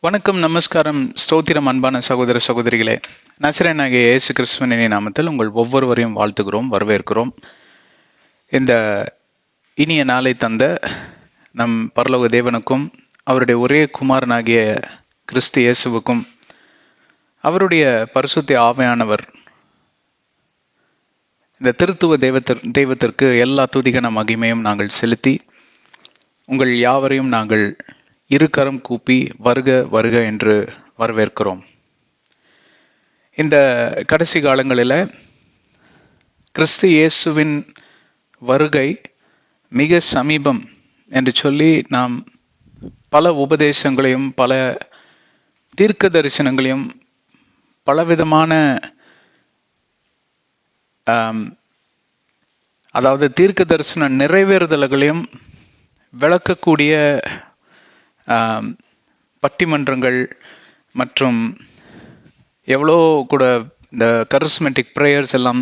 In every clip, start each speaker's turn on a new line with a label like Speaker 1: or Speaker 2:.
Speaker 1: வணக்கம், நமஸ்காரம், ஸ்தோத்திரம். அன்பான சகோதர சகோதரிகளே, நசரேயனாகிய இயேசு கிறிஸ்துவின் நாமத்தில் உங்கள் ஒவ்வொருவரையும் வாழ்த்துகிறோம், வரவேற்கிறோம். இந்த இனிய நாளை தந்த நம் பரலோக தேவனுக்கும் அவருடைய ஒரே குமாரனாகிய கிறிஸ்து இயேசுவுக்கும் அவருடைய பரிசுத்த ஆவியானவர் இந்த திருத்துவ தெய்வத்திற்கு எல்லா துதிகன மகிமையும் நாங்கள் செலுத்தி உங்கள் யாவரையும் நாங்கள் இருகரம் கூப்பி வருக வருக என்று வரவேற்கிறோம். இந்த கடைசி காலங்களில் கிறிஸ்து இயேசுவின் வருகை மிக சமீபம் என்று சொல்லி நாம் பல உபதேசங்களையும் பல தீர்க்க தரிசனங்களையும் பலவிதமான அதாவது தீர்க்க தரிசன நிறைவேறுதல்களையும் விளக்கக்கூடிய பட்டிமன்றங்கள் மற்றும் எவ்வளோ கூட இந்த கரிஸ்மெட்டிக் ப்ரேயர்ஸ் எல்லாம்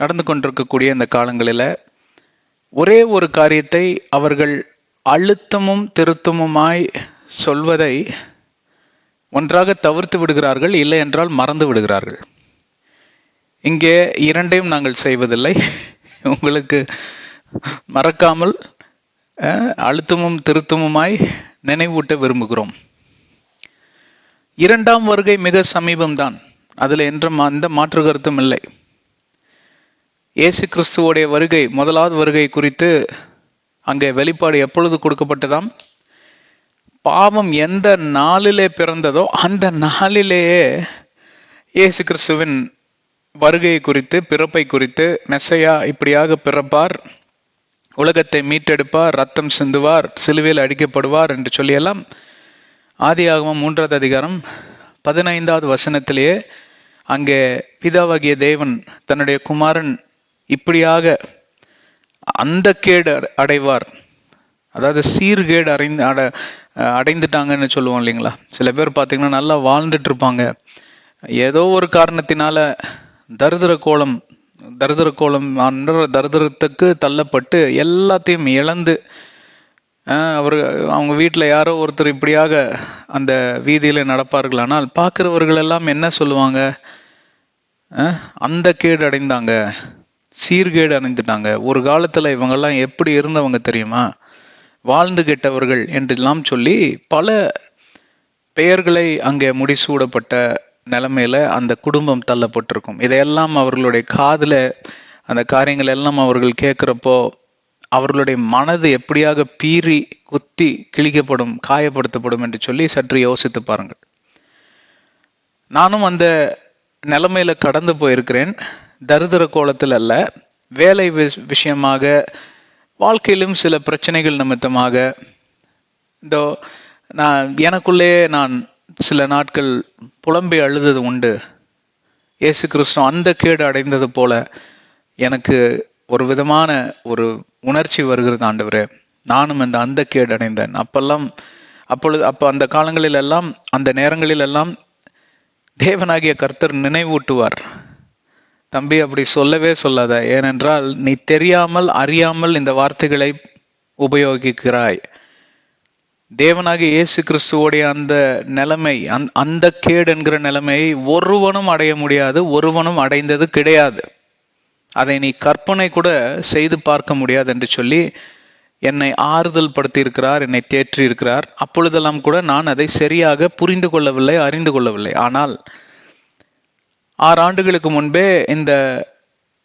Speaker 1: நடந்து கொண்டிருக்கக்கூடிய இந்த காலங்களில் ஒரே ஒரு காரியத்தை அவர்கள் அழுத்தமும் திருத்தமுமாய் சொல்வதை ஒன்றாக தவிர்த்து விடுகிறார்கள், இல்லை என்றால் மறந்து விடுகிறார்கள். இங்கே இரண்டையும் நாங்கள் செய்வதில்லை. உங்களுக்கு மறக்காமல் அழுத்தமும் திருத்தமுமாய் நினைவூட்ட விரும்புகிறோம். இரண்டாம் வருகை மிக சமீபம்தான், அதில் எந்த மாற்று கருத்தும் இல்லை. இயேசு கிறிஸ்துவோடைய வருகை, முதலாவது வருகை குறித்து அங்கே வெளிப்பாடு எப்பொழுது கொடுக்கப்பட்டதாம்? பாவம் எந்த நாளிலே பிறந்ததோ அந்த நாளிலேயே இயேசு கிறிஸ்துவின் வருகையை குறித்து, பிறப்பை குறித்து, மெசையா இப்படியாக பிறப்பார், உலகத்தை மீட்டெடுப்பார், ரத்தம் சிந்துவார், சிலுவையில் அடிக்கப்படுவார் என்று சொல்லியெல்லாம் ஆதியாகமம் 3வது அதிகாரம் 15வது வசனத்திலேயே அங்கே பிதாவாகிய தேவன் தன்னுடைய குமாரன் இப்படியாக அந்த கேடு அடைவார், அதாவது சீர்கேடு அடைந்துட்டாங்கன்னு சொல்லுவோம் இல்லைங்களா. சில பேர் பார்த்தீங்கன்னா நல்லா வாழ்ந்துட்டு இருப்பாங்க, ஏதோ ஒரு காரணத்தினால தரித்திரத்துக்கு தள்ளப்பட்டு எல்லாத்தையும் இழந்து அவங்க வீட்டில் யாரோ ஒருத்தர் இப்படியாக அந்த வீதியில் நடப்பார்கள். ஆனால் பார்க்குறவர்கள் எல்லாம் என்ன சொல்லுவாங்க? அந்த கேடு அடைந்தாங்க, சீர்கேடு அடைந்துட்டாங்க. ஒரு காலத்தில் இவங்கெல்லாம் எப்படி இருந்தவங்க தெரியுமா, வாழ்ந்து கெட்டவர்கள் என்றெல்லாம் சொல்லி பல பெயர்களை அங்கே முடிசூடப்பட்ட நிலைமையில அந்த குடும்பம் தள்ளப்பட்டிருக்கும். இதையெல்லாம் அவர்களுடைய காதுல அந்த காரியங்கள் எல்லாம் அவர்கள் கேட்கிறப்போ அவர்களுடைய மனது எப்படியாக பீறி குத்தி கிழிக்கப்படும், காயப்படுத்தப்படும் என்று சொல்லி சற்று யோசித்து பாருங்கள். நானும் அந்த நிலைமையில கடந்து போயிருக்கிறேன். தரித்திர கோலத்தில் அல்ல, வேலை விஷயமாக, வாழ்க்கையிலும் சில பிரச்சனைகள் நிமித்தமாக எனக்குள்ளே நான் சில நாட்கள் புலம்பி அழுதது உண்டு. இயேசு கிறிஸ்து அந்த கேடு அடைந்தது போல எனக்கு ஒரு விதமான ஒரு உணர்ச்சி வருகிறது. ஆண்டவரே, நானும் அந்த கேடு அடைந்தேன். அப்போ அந்த காலங்களில் எல்லாம், அந்த நேரங்களில் எல்லாம் தேவனாகிய கர்த்தர் நினைவூட்டுவார், தம்பி அப்படி சொல்லவே சொல்லாத, ஏனென்றால் நீ தெரியாமல் அறியாமல் இந்த வார்த்தைகளை உபயோகிக்கிறாய். தேவனாகிய இயேசு கிறிஸ்துவோடைய அந்த நிலைமை, அந்த கேடு என்கிற நிலைமையை ஒருவனும் அடைய முடியாது, ஒருவனும் அடைந்தது கிடையாது. அதை நீ கற்பனை கூட செய்து பார்க்க முடியாது என்று சொல்லி என்னை ஆறுதல் படுத்தி இருக்கிறார், என்னை தேற்றி இருக்கிறார். அப்பொழுதெல்லாம் கூட நான் அதை சரியாக புரிந்து கொள்ளவில்லை, அறிந்து கொள்ளவில்லை. ஆனால் 6 ஆண்டுகளுக்கு முன்பே இந்த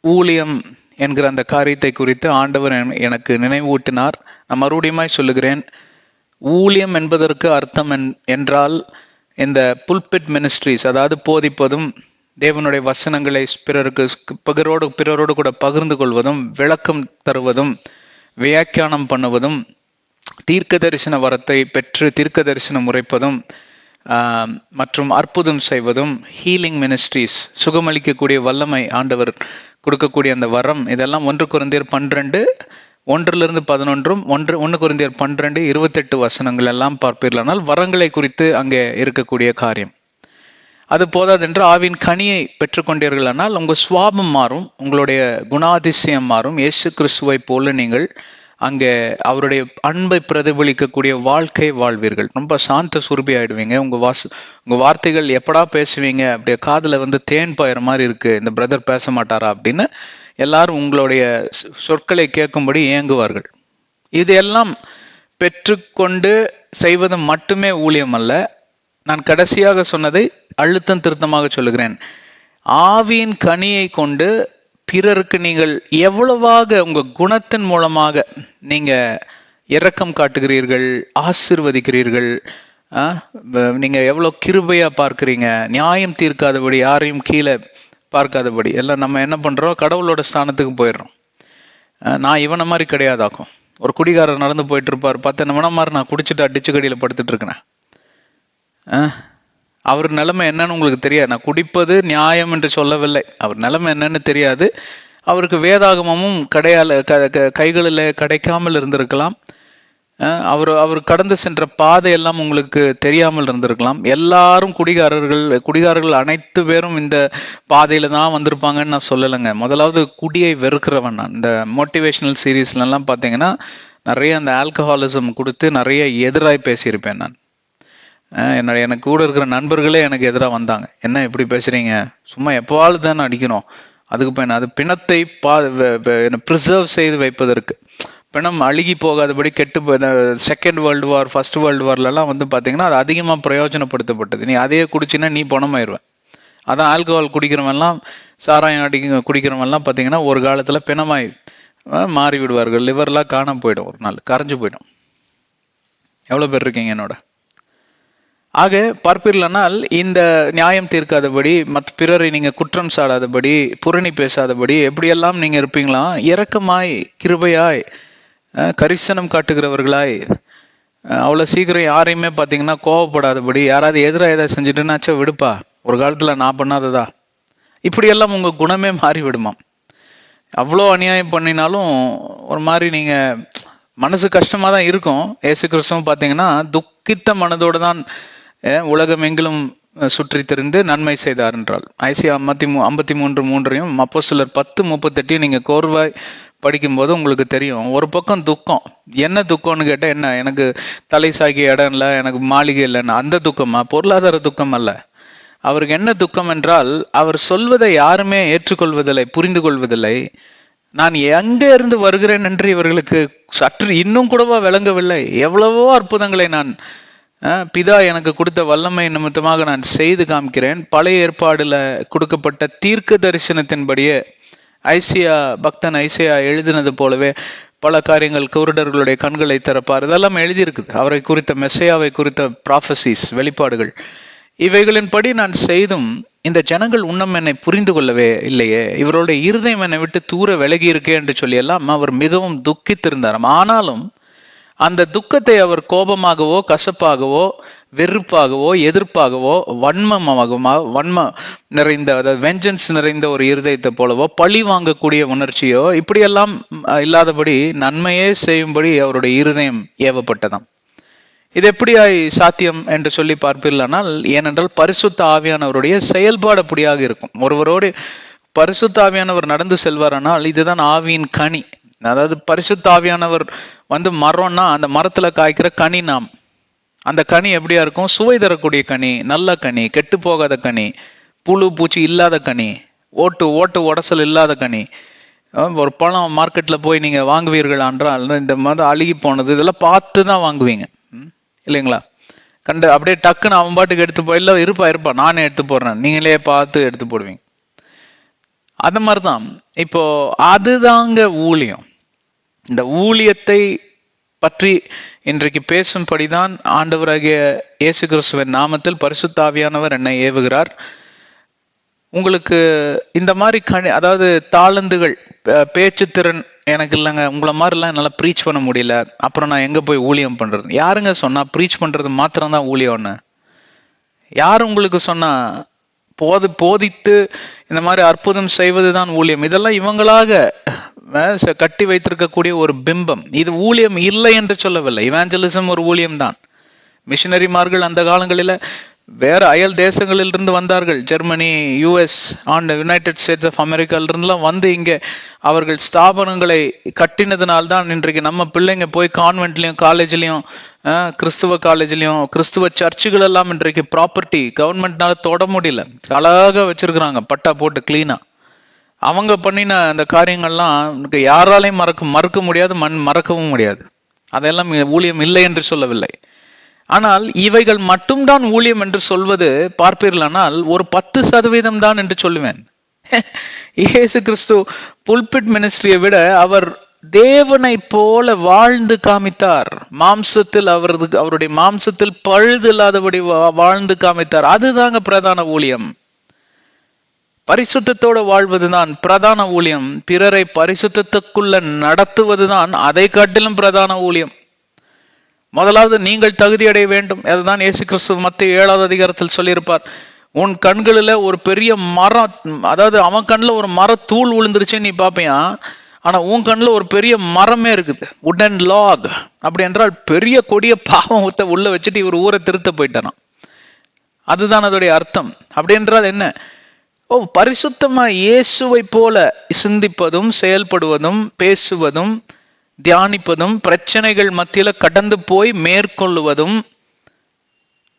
Speaker 1: ஊழியம் என்கிற அந்த காரியத்தை குறித்து ஆண்டவர் எனக்கு நினைவூட்டினார். நான் மறுபடியுமாய் சொல்லுகிறேன், ஊழியம் என்பதற்கு அர்த்தம் என்றால் இந்த புல்பிட் மினிஸ்ட்ரிஸ், அதாவது போதிப்பதும், தேவனுடைய வசனங்களை பிறரோடு கூட பகிர்ந்து கொள்வதும், விளக்கம் தருவதும், வியாக்கியானம் பண்ணுவதும், தீர்க்க தரிசன வரத்தை பெற்று தீர்க்க தரிசனம் உரைப்பதும் மற்றும் அற்புதம் செய்வதும், ஹீலிங் மினிஸ்ட்ரிஸ், சுகமளிக்கக்கூடிய வல்லமை ஆண்டவர் கொடுக்கக்கூடிய அந்த வரம், இதெல்லாம் 1 கொரிந்தியர் 12 1-11 1 கொரிந்தியர் 12-28 வசனங்கள் எல்லாம் பார்ப்பீர்களானால் வரங்களை குறித்து அங்கே இருக்கக்கூடிய காரியம். அது போதாதென்று ஆவின் கனியை பெற்றுக்கொண்டீர்களானால் உங்கள் சுவாபம் மாறும், உங்களுடைய குணாதிசயம் மாறும். இயேசு கிறிஸ்துவை போல நீங்கள் அங்கே அவருடைய அன்பை பிரதிபலிக்கக்கூடிய வாழ்க்கை வாழ்வீர்கள். ரொம்ப சாந்த சுரபி ஆயிடுவீங்க. உங்க வார்த்தைகள் எப்படா பேசுவீங்க, அப்படியே காதுல வந்து தேன் பாயிற மாதிரி இருக்கு, இந்த பிரதர் பேச மாட்டாரா அப்படின்னு எல்லாரும் உங்களுடைய சொற்களை கேட்கும்படி ஏங்குவார்கள். இதையெல்லாம் பெற்றுக்கொண்டு செய்வது மட்டுமே ஊழியம் அல்ல. நான் கடைசியாக சொன்னதை அழுத்தம் திருத்தமாக சொல்லுகிறேன். ஆவியின் கனியை கொண்டு பிறருக்கு நீங்கள் எவ்வளவாக உங்க குணத்தின் மூலமாக நீங்க இரக்கம் காட்டுகிறீர்கள், ஆசிர்வதிக்கிறீர்கள், நீங்க எவ்வளவு கிருபையா பார்க்கிறீங்க, நியாயம் தீர்க்காதபடி, யாரையும் கீழே பார்க்காதபடி. எல்லாம் நம்ம என்ன பண்றோம், கடவுளோட ஸ்தானத்துக்கு போயிடுறோம். நான் இவனை மாதிரி கிடையாதாக்கும். ஒரு குடிகாரர் நடந்து போயிட்டு இருப்பார், பார்த்து என்ன மாதிரி நான் குடிச்சிட்டு அடிச்சு கடியில படுத்துட்டு இருக்கிறேன். அவர் நிலைமை என்னன்னு உங்களுக்கு தெரியாது. நான் குடிப்பது நியாயம் என்று சொல்லவில்லை. அவர் நிலைமை என்னன்னு தெரியாது. அவருக்கு வேதாகமமும் கைகளில் கிடைக்காமல் இருந்திருக்கலாம். அவர் கடந்து சென்ற பாதை எல்லாம் உங்களுக்கு தெரியாமல் இருந்திருக்கலாம். எல்லாரும் குடிகாரர்கள் அனைத்து பேரும் இந்த பாதையில தான் வந்திருப்பாங்கன்னு நான் சொல்லலைங்க. முதலாவது குடியை வெறுக்கிறவன் நான். இந்த மோட்டிவேஷனல் சீரீஸ்ல எல்லாம் பார்த்தீங்கன்னா நிறைய அந்த ஆல்கஹாலிசம் கொடுத்து நிறைய எதிராய் பேசியிருப்பேன் நான். எனக்கு கூட இருக்கிற நண்பர்களே எனக்கு எதிராக வந்தாங்க. என்ன இப்படி பேசுறீங்க, சும்மா எப்போவாவது தானே அடிக்கணும், அதுக்கு போய் அது பிணத்தை ப்ரிசர்வ் செய்து வைப்பதற்கு, பிணம் அழுகி போகாதபடி கெட்டு second world war first world வார்லாம் வந்து பார்த்தீங்கன்னா அது அதிகமாக பிரயோஜனப்படுத்தப்பட்டது. நீ அதையே குடிச்சின்னா நீ பணமாயிருவேன். அதான் ஆல்கஹால் குடிக்கிறவன்லாம், சாராயம் குடிக்கிறவன்லாம் பார்த்தீங்கன்னா ஒரு காலத்தில் பிணமாய் மாறி விடுவார்கள். லிவர்லாம் காணாம போயிடும், ஒரு நாள் கரைஞ்சு போயிடும். எவ்வளோ பேர் இருக்கீங்க என்னோட? ஆக பார்ப்பீர்களானால் இந்த நியாயம் தீர்க்காதபடி, பிறரை நீங்க குற்றம் சாடாதபடி, புரணி பேசாதபடி எப்படியெல்லாம் நீங்க இருப்பீங்களா? இரக்கமாய், கிருபையாய், கரிசனம் காட்டுகிறவர்களாய், அவ்வளோ சீக்கிரம் யாரையுமே பார்த்தீங்கன்னா கோவப்படாதபடி, யாராவது எதிராக ஏதாவது செஞ்சுட்டுனாச்சோ விடுப்பா, ஒரு காலத்தில் நான் பண்ணாததா, இப்படியெல்லாம் உங்கள் குணமே மாறி விடுமா. அவ்வளோ அநியாயம் பண்ணினாலும் ஒரு மாதிரி நீங்கள் மனசு கஷ்டமாக தான் இருக்கும். ஏசு கிறிஸ்துவும் பார்த்தீங்கன்னா துக்கித்த மனதோடு தான் உலகம் எங்கிலும் சுற்றி திரிந்து நன்மை செய்தார் என்றால். ஐசியா 53:3 அப்போஸ்தலர் 10:38 நீங்க கோர்வாய் படிக்கும்போது உங்களுக்கு தெரியும். ஒரு பக்கம் துக்கம், என்ன துக்கம்னு கேட்டா என்ன, எனக்கு தலை சாகிய இடம் இல்லை, எனக்கு மாளிகை இல்லைன்னு அந்த துக்கமா? பொருளாதார துக்கம் அல்ல. அவருக்கு என்ன துக்கம் என்றால், அவர் சொல்வதை யாருமே ஏற்றுக்கொள்வதில்லை, புரிந்து கொள்வதில்லை. நான் எங்கே இருந்து வருகிறேன் என்று இவர்களுக்கு சற்று இன்னும் கூடவா விளங்கவில்லை. எவ்வளவோ அற்புதங்களை நான் பிதா எனக்கு கொடுத்த வல்லமை நிமித்தமாக நான் செய்து காமிக்கிறேன். பழைய ஏற்பாடுல கொடுக்கப்பட்ட தீர்க்க தரிசனத்தின்படியே பக்தன் ஐசியா எழுதினது போலவே பல காரியங்கள், குருடர்களுடைய கண்களை திறப்பார், இதெல்லாம் எழுதியிருக்குது. அவரை குறித்த மெஸ்ஸையாவை குறித்த ப்ராஃபசிஸ், வெளிப்பாடுகள். இவைகளின்படி நான் செய்தும் இந்த ஜனங்கள் உன்னம் என்னை புரிந்து கொள்ளவே இல்லையே, இவருடைய இருதயம் என்னை விட்டு தூர விலகி இருக்கே என்று சொல்லி எல்லாம் அவர் மிகவும் துக்கித்திருந்தார். ஆனாலும் அந்த துக்கத்தை அவர் கோபமாகவோ, கசப்பாகவோ, வெறுப்பாகவோ, எதிர்ப்பாகவோ, வன்ம நிறைந்த, அதாவது வெஞ்சன்ஸ் நிறைந்த ஒரு இருதயத்தை போலவோ, பழி வாங்கக்கூடிய உணர்ச்சியோ இப்படியெல்லாம் இல்லாதபடி நன்மையே செய்யும்படி அவருடைய இருதயம் ஏவப்பட்டதாம். இது எப்படியாய் சாத்தியம் என்று சொல்லி பார்ப்பீர்களானால், ஏனென்றால் பரிசுத்த ஆவியானவருடைய செயல்பாடு அப்படியாக இருக்கும். ஒருவரோடு பரிசுத்த ஆவியானவர் நடந்து செல்வாரானால் இதுதான் ஆவியின் கனி. அதாவது பரிசுத்த ஆவியானவர் வந்து மரம்னா அந்த மரத்துல காய்க்கிற கனி நாம். அந்த கனி எப்படியா இருக்கும்? சுவை தரக்கூடிய கனி, நல்ல கனி, கெட்டு போகாத கனி, புழு பூச்சி இல்லாத கனி, ஓட்டு உடசல் இல்லாத கனி. ஒரு பழம் மார்க்கெட்ல போய் நீங்க வாங்குவீர்கள் என்றால் இந்த மாதிரி அழுகி போனது இதெல்லாம் பார்த்து தான் வாங்குவீங்க இல்லைங்களா? அப்படியே டக்குன்னு அவன் பாட்டுக்கு எடுத்து போய், இல்லை இருப்பா நானே எடுத்து போடுறேன், நீங்களே பார்த்து எடுத்து போடுவீங்க. அது மாதிரிதான் இப்போ அதுதாங்க ஊழியம். இந்த ஊழியத்தை பற்றி இன்றைக்கு பேசும்படிதான் ஆண்டவராகிய இயேசு கிறிஸ்துவின் நாமத்தில் பரிசுத்த ஆவியானவர் என்னை ஏவுகிறார். உங்களுக்கு இந்த மாதிரி அதாவது தாளந்துகள், பேச்சு திறன் எனக்கு இல்லைங்க, உங்களை மாதிரிலாம் என்னால் ப்ரீச் பண்ண முடியல, அப்புறம் நான் எங்கே போய் ஊழியம் பண்ணுறது? யாருங்க சொன்னா ப்ரீச் பண்ணுறது மாத்திரம்தான் ஊழியம்னு? யார் உங்களுக்கு சொன்னா? போதித்து இந்த மாதிரி அற்புதம் செய்வது தான் ஊழியம். இதெல்லாம் இவங்களாக கட்டி வைத்திருக்கக்கூடிய ஒரு பிம்பம். இது ஊழியம் இல்லை என்று சொல்லவில்லை. இவாஞ்சலிசம் ஒரு ஊழியம் தான். மிஷினரிமார்கள் அந்த காலங்களில் வேற அயல் தேசங்களிலிருந்து வந்தார்கள். Germany, US and United States of அமெரிக்காலிருந்துலாம் வந்து இங்கே அவர்கள் ஸ்தாபனங்களை கட்டினதுனால்தான் இன்றைக்கு நம்ம பிள்ளைங்க போய் கான்வென்ட்லையும் காலேஜ்லையும் கிறிஸ்துவ காலேஜ்லையும் கிறிஸ்துவ சர்ச்சுகள் எல்லாம் இன்றைக்கு ப்ராப்பர்ட்டி கவர்மெண்ட்னால தொட முடியல, அழகாக வச்சிருக்கிறாங்க பட்டா போட்டு கிளீனா. அவங்க பண்ணின அந்த காரியங்கள்லாம் யாராலையும் மறுக்க முடியாது, மறக்கவும் முடியாது. அதெல்லாம் ஊழியம் இல்லை என்று சொல்லவில்லை. ஆனால் இவைகள் மட்டும்தான் ஊழியம் என்று சொல்வது பார்ப்பீர்களானால் ஒரு 10% தான் என்று சொல்லுவேன். இயேசு கிறிஸ்து புல்பிட் மினிஸ்ட்ரியை விட அவர் தேவனை போல வாழ்ந்து காமித்தார். மாம்சத்தில் அவருடைய மாம்சத்தில் பழுது இல்லாதபடி வாழ்ந்து காமித்தார். அதுதாங்க பிரதான ஊழியம். பரிசுத்தத்தோடு வாழ்வதுதான் பிரதான ஊழியம். பிறரை பரிசுத்தத்துக்குள்ள நடத்துவதுதான் அதை காட்டிலும் பிரதான ஊழியம். முதலாவது நீங்கள் தகுதி அடைய வேண்டும். அதுதான் இயேசு கிறிஸ்து மத்திய 7வது அதிகாரத்தில் சொல்லியிருப்பார். உன் கண்களில் ஒரு பெரிய மரம், அதாவது அவன் கண்ணில் ஒரு மரத்தூள் விழுந்துருச்சுன்னு நீ பார்ப்பியா, ஆனா உன் கண்ணில் ஒரு பெரிய மரமே இருக்குது, உடன் லாக். அப்படி என்றால் பெரிய கொடிய பாவம் உள்ள வச்சுட்டு இவர் ஊரை திருத்த போயிட்டாராம். அதுதான் அதோடைய அர்த்தம். அப்படி என்றால் என்ன? பரிசுத்தமா இயேசுவை போல சிந்திப்பதும் செயல்படுவதும் பேசுவதும் தியானிப்பதும் பிரச்சனைகள் மத்தியில கடந்து போய் மேற்கொள்ளுவதும்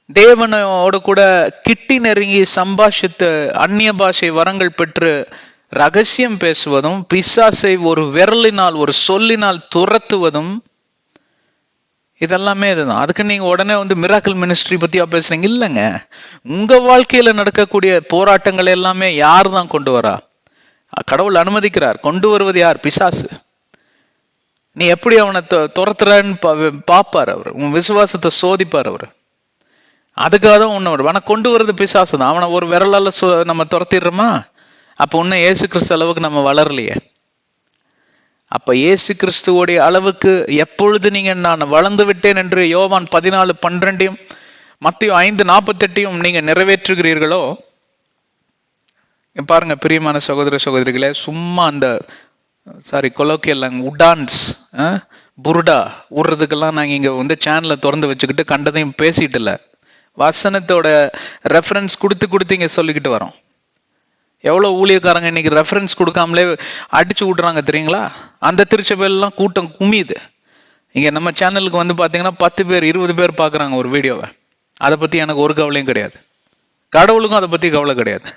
Speaker 1: தேவனோடு கூட கிட்டி நெருங்கி சம்பாஷித்து அந்நிய பாஷை வரங்கள் பெற்று ரகசியம் பேசுவதும் பிசாசை ஒரு விரலினால் ஒரு சொல்லினால் துரத்துவதும் இதெல்லாமே இதுதான். அதுக்கு நீங்க உடனே வந்து மிராக்கிள் மினிஸ்ட்ரி பத்தியா பேசுறீங்க? இல்லைங்க. உங்க வாழ்க்கையில நடக்கக்கூடிய போராட்டங்கள் எல்லாமே யார் தான் கொண்டு வரா? கடவுள் அனுமதிக்கிறார். கொண்டு வருவது யார்? பிசாசு. நீ எப்படி அவனை துரத்துறான்னு பார்ப்பார் அவர். உன் விசுவாசத்தை சோதிப்பார் அவர். அதுக்காக தான் உன்னை ஆனா கொண்டு வர்றது பிசாசு தான். அவனை ஒரு விரலால நம்ம துரத்திடுறோமா? அப்ப உன்ன இயேசு கிறிஸ்து அளவுக்கு நம்ம வளரலையே. அப்ப இயேசு கிறிஸ்துவோடைய அளவுக்கு எப்பொழுது நீங்க நான் வளர்ந்து விட்டேன் என்று யோவான் 14:12 மத்தேயு 5:48 நீங்க நிறைவேற்றுகிறீர்களோ, பாருங்க பிரியமான சகோதர சகோதரிகளே, சும்மா அந்த கொலோக்கியல் உடான்ஸ் புருடா விடுறதுக்கெல்லாம் நாங்க இங்க வந்து சேனலை திறந்து வச்சுக்கிட்டு கண்டதையும் பேசிட்டு இல்ல, வசனத்தோட ரெஃபரன்ஸ் கொடுத்து இங்க சொல்லிக்கிட்டு வரோம். எவ்வளவு ஊழியக்காரங்க இன்னைக்கு ரெஃபரன்ஸ் கொடுக்காமலே அடிச்சு விடுறாங்க தெரியுங்களா? அந்த திருச்சபையெல்லாம் கூட்டம் குமியுது. இங்க நம்ம சேனலுக்கு வந்து பாத்தீங்கன்னா 10 பேர் 20 பேர் பாக்குறாங்க ஒரு வீடியோவை. அதை பத்தி எனக்கு ஒரு கவலையும் கிடையாது, கடவுளுக்கும் அதை பத்தி கவலை கிடையாது.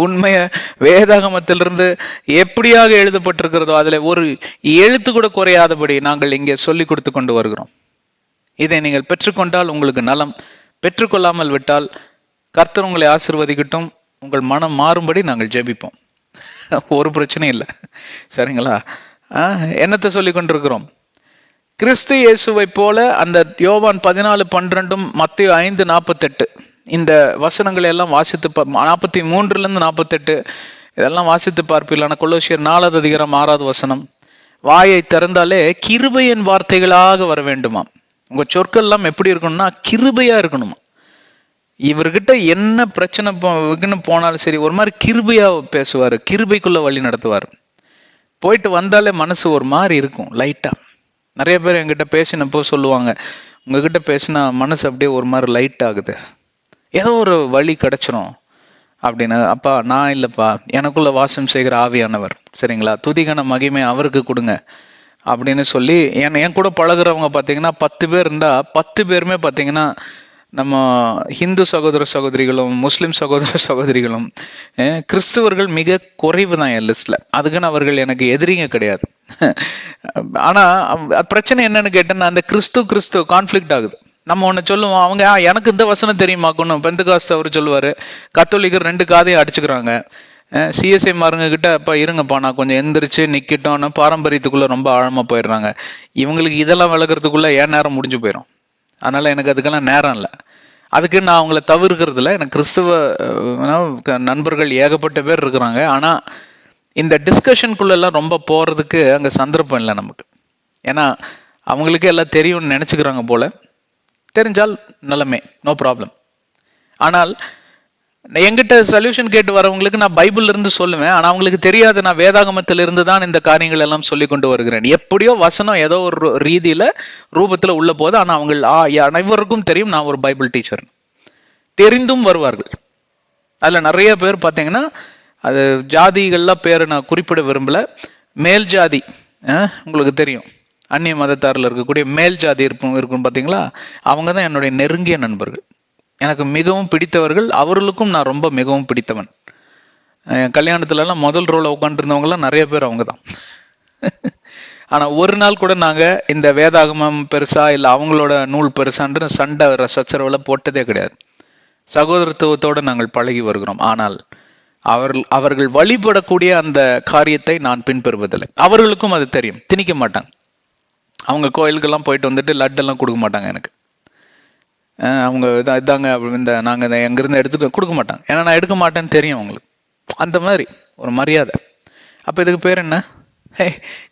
Speaker 1: உண்மைய வேதாகமத்திலிருந்து எப்படியாக எழுதப்பட்டிருக்கிறதோ அதுல ஒரு எழுத்து கூட குறையாதபடி நாங்கள் இங்கே சொல்லி கொடுத்து கொண்டு வருகிறோம். இதை நீங்கள் பெற்றுக்கொண்டால் உங்களுக்கு நலம், பெற்றுக்கொள்ளாமல் விட்டால் கர்த்தர் உங்களை ஆசீர்வதிக்கட்டும். உங்கள் மனம் மாறும்படி நாங்கள் ஜெபிப்போம். ஒரு பிரச்சனையும் இல்லை, சரிங்களா? என்னத்தை சொல்லி கொண்டிருக்கிறோம்? கிறிஸ்து இயேசுவை போல அந்த யோவான் 14:12 மத்தேயு 5:48 இந்த வசனங்களை எல்லாம் வாசித்து 43 48 இதெல்லாம் வாசித்து பார்ப்பீர்களான கொலோசியர் 4வது அதிகாரம் 6வது வசனம், வாயை திறந்தாலே கிருபையின் வார்த்தைகளாக வர வேண்டுமா. உங்க சொற்கள் எல்லாம் எப்படி இருக்கணும்னா கிருபையா இருக்கணுமா. இவர்கிட்ட என்ன பிரச்சனை போனாலும் சரி ஒரு மாதிரி கிருபையா பேசுவாரு, கிருபைக்குள்ள வழி நடத்துவார். போயிட்டு வந்தாலே மனசு ஒரு மாதிரி இருக்கும் லைட்டா. நிறைய பேர் என்கிட்ட பேசினப்போ சொல்லுவாங்க, உங்ககிட்ட பேசினா மனசு அப்படியே ஒரு மாதிரி லைட் ஆகுது, ஏதோ ஒரு வழி கிடைச்சிரும் அப்படின்னு. அப்பா நான் இல்லப்பா, எனக்குள்ள வாசம் செய்கிற ஆவியானவர், சரிங்களா, துதிகன மகிமை அவருக்கு கொடுங்க அப்படின்னு சொல்லி என் கூட பழகுறவங்க பார்த்தீங்கன்னா 10 பேர் இருந்தா 10 பேருமே பார்த்தீங்கன்னா நம்ம ஹிந்து சகோதர சகோதரிகளும் முஸ்லிம் சகோதர சகோதரிகளும் கிறிஸ்துவர்கள் மிக குறைவு தான் என் லிஸ்ட்ல. அதுக்குன்னு அவர்கள் எனக்கு எதிரிங்க கிடையாது. ஆனா பிரச்சனை என்னன்னு கேட்டேன்னா அந்த கிறிஸ்து கான்ஃபிளிக்ட் ஆகுது. நம்ம ஒண்ணு சொல்லுவோம், அவங்க எனக்கு இந்த வசனம் தெரியுமாக்கணும். பெந்தகாஸ்து அவர் சொல்லுவாரு, கத்தோலிக்கர் 2 காதையும் அடிச்சுக்கிறாங்க. சிஎஸ்ஐ மாருங்க கிட்ட அப்ப இருங்கப்பா நான் கொஞ்சம் எந்திரிச்சு நிக்கட்டோம்னு பாரம்பரியத்துக்குள்ள ரொம்ப ஆழமா போயிடுறாங்க. இவங்களுக்கு இதெல்லாம் விளக்குறதுக்குள்ள ஏன் நேரம் முடிஞ்சு போயிடும். அதனால எனக்கு அதுக்கெல்லாம் நேரம் இல்லை. அதுக்கு நான் அவங்கள தவிர்க்கிறது இல்லை. எனக்கு கிறிஸ்துவ நண்பர்கள் ஏகப்பட்ட பேர் இருக்கிறாங்க. ஆனா இந்த டிஸ்கஷனுக்குள்ள எல்லாம் ரொம்ப போறதுக்கு அங்க சந்தர்ப்பம் இல்லை நமக்கு. ஏன்னா அவங்களுக்கே எல்லாம் தெரியும்னு நினைச்சுக்கிறாங்க போல. தெரிஞ்சால் நிலைமை நோ ப்ராப்ளம். ஆனால் எங்கிட்ட சொல்யூஷன் கேட்டு வரவங்களுக்கு நான் பைபிள்ல இருந்து சொல்லுவேன். ஆனா அவங்களுக்கு தெரியாது நான் வேதாகமத்தில இருந்து தான் இந்த காரியங்கள் எல்லாம் சொல்லி கொண்டு வருகிறேன். எப்படியோ வசனம் ஏதோ ஒரு ரீதியில ரூபத்துல உள்ள போது, ஆனா அவங்க அனைவருக்கும் தெரியும் நான் ஒரு பைபிள் டீச்சர். தெரிந்தும் வருவார்கள். அதுல நிறைய பேர் பார்த்தீங்கன்னா, அது ஜாதிகள்லாம் பேரை நான் குறிப்பிட விரும்பல, மேல் ஜாதி, உங்களுக்கு தெரியும், அந்நிய மதத்தாரில் இருக்கக்கூடிய மேல் ஜாதி இருக்கும் பார்த்தீங்களா, அவங்க தான் என்னுடைய நெருங்கிய நண்பர்கள், எனக்கு மிகவும் பிடித்தவர்கள். அவர்களுக்கும் நான் ரொம்ப மிகவும் பிடித்தவன். என் கல்யாணத்துலலாம் முதல் ரோல உட்காந்துருந்தவங்கலாம் நிறைய பேர் அவங்க தான். ஆனா ஒரு நாள் கூட நாங்க இந்த வேதாகமம் பெருசா இல்லை அவங்களோட நூல் பெருசான்னு சண்டை சச்சரவுல போட்டதே கிடையாது. சகோதரத்துவத்தோடு நாங்கள் பழகி வருகிறோம். ஆனால் அவர்கள் வழிபடக்கூடிய அந்த காரியத்தை நான் பின்பற்றுவதில்லை. அவர்களுக்கும் அது தெரியும், திணிக்க மாட்டாங்க. அவங்க கோயிலுக்கெல்லாம் போயிட்டு வந்துட்டு லட்டெல்லாம் கொடுக்க மாட்டாங்க எனக்கு. அவங்க இதாங்க இந்த நாங்கள் எங்கிருந்து எடுத்துட்டு கொடுக்க மாட்டாங்க. ஏன்னா நான் எடுக்க மாட்டேன்னு தெரியும் அவங்களுக்கு. அந்த மாதிரி ஒரு மரியாதை. அப்போ இதுக்கு பேர் என்ன?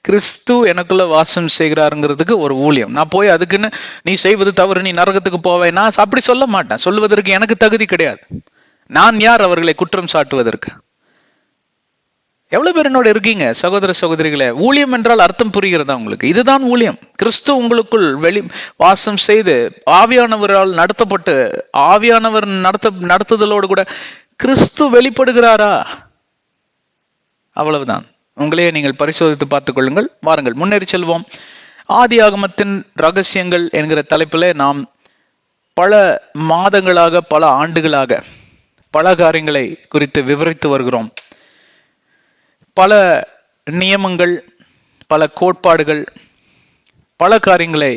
Speaker 1: கிறிஸ்து எனக்குள்ள வாசம் செய்கிறாருங்கிறதுக்கு ஒரு ஊழியம். நான் போய் அதுக்குன்னு நீ செய்வது தவறு, நீ நரகத்துக்கு போவே, நான் அப்படி சொல்ல மாட்டேன். சொல்வதற்கு எனக்கு தகுதி கிடையாது. நான் யார் அவர்களை குற்றம் சாட்டுவதற்கு? எவ்வளவு பேர் என்னோட இருக்கீங்க சகோதர சகோதரிகளே? ஊழியம் என்றால் அர்த்தம் புரிகிறதா உங்களுக்கு? இதுதான் ஊழியம். கிறிஸ்து உங்களுக்குள் வாசம் செய்து ஆவியானவரால் நடத்தப்பட்டு ஆவியானவர் நடத்துதலோடு கூட கிறிஸ்து வெளிப்படுகிறாரா? அவ்வளவுதான். உங்களையே நீங்கள் பரிசோதித்து பார்த்துக் கொள்ளுங்கள். வாருங்கள் முன்னேறி செல்வோம். ஆதி ஆகமத்தின் ரகசியங்கள் என்கிற தலைப்பில் நாம் பல மாதங்களாக பல ஆண்டுகளாக பல காரியங்களை குறித்து விவரித்து வருகிறோம். பல நியமங்கள், பல கோட்பாடுகள், பல காரியங்களை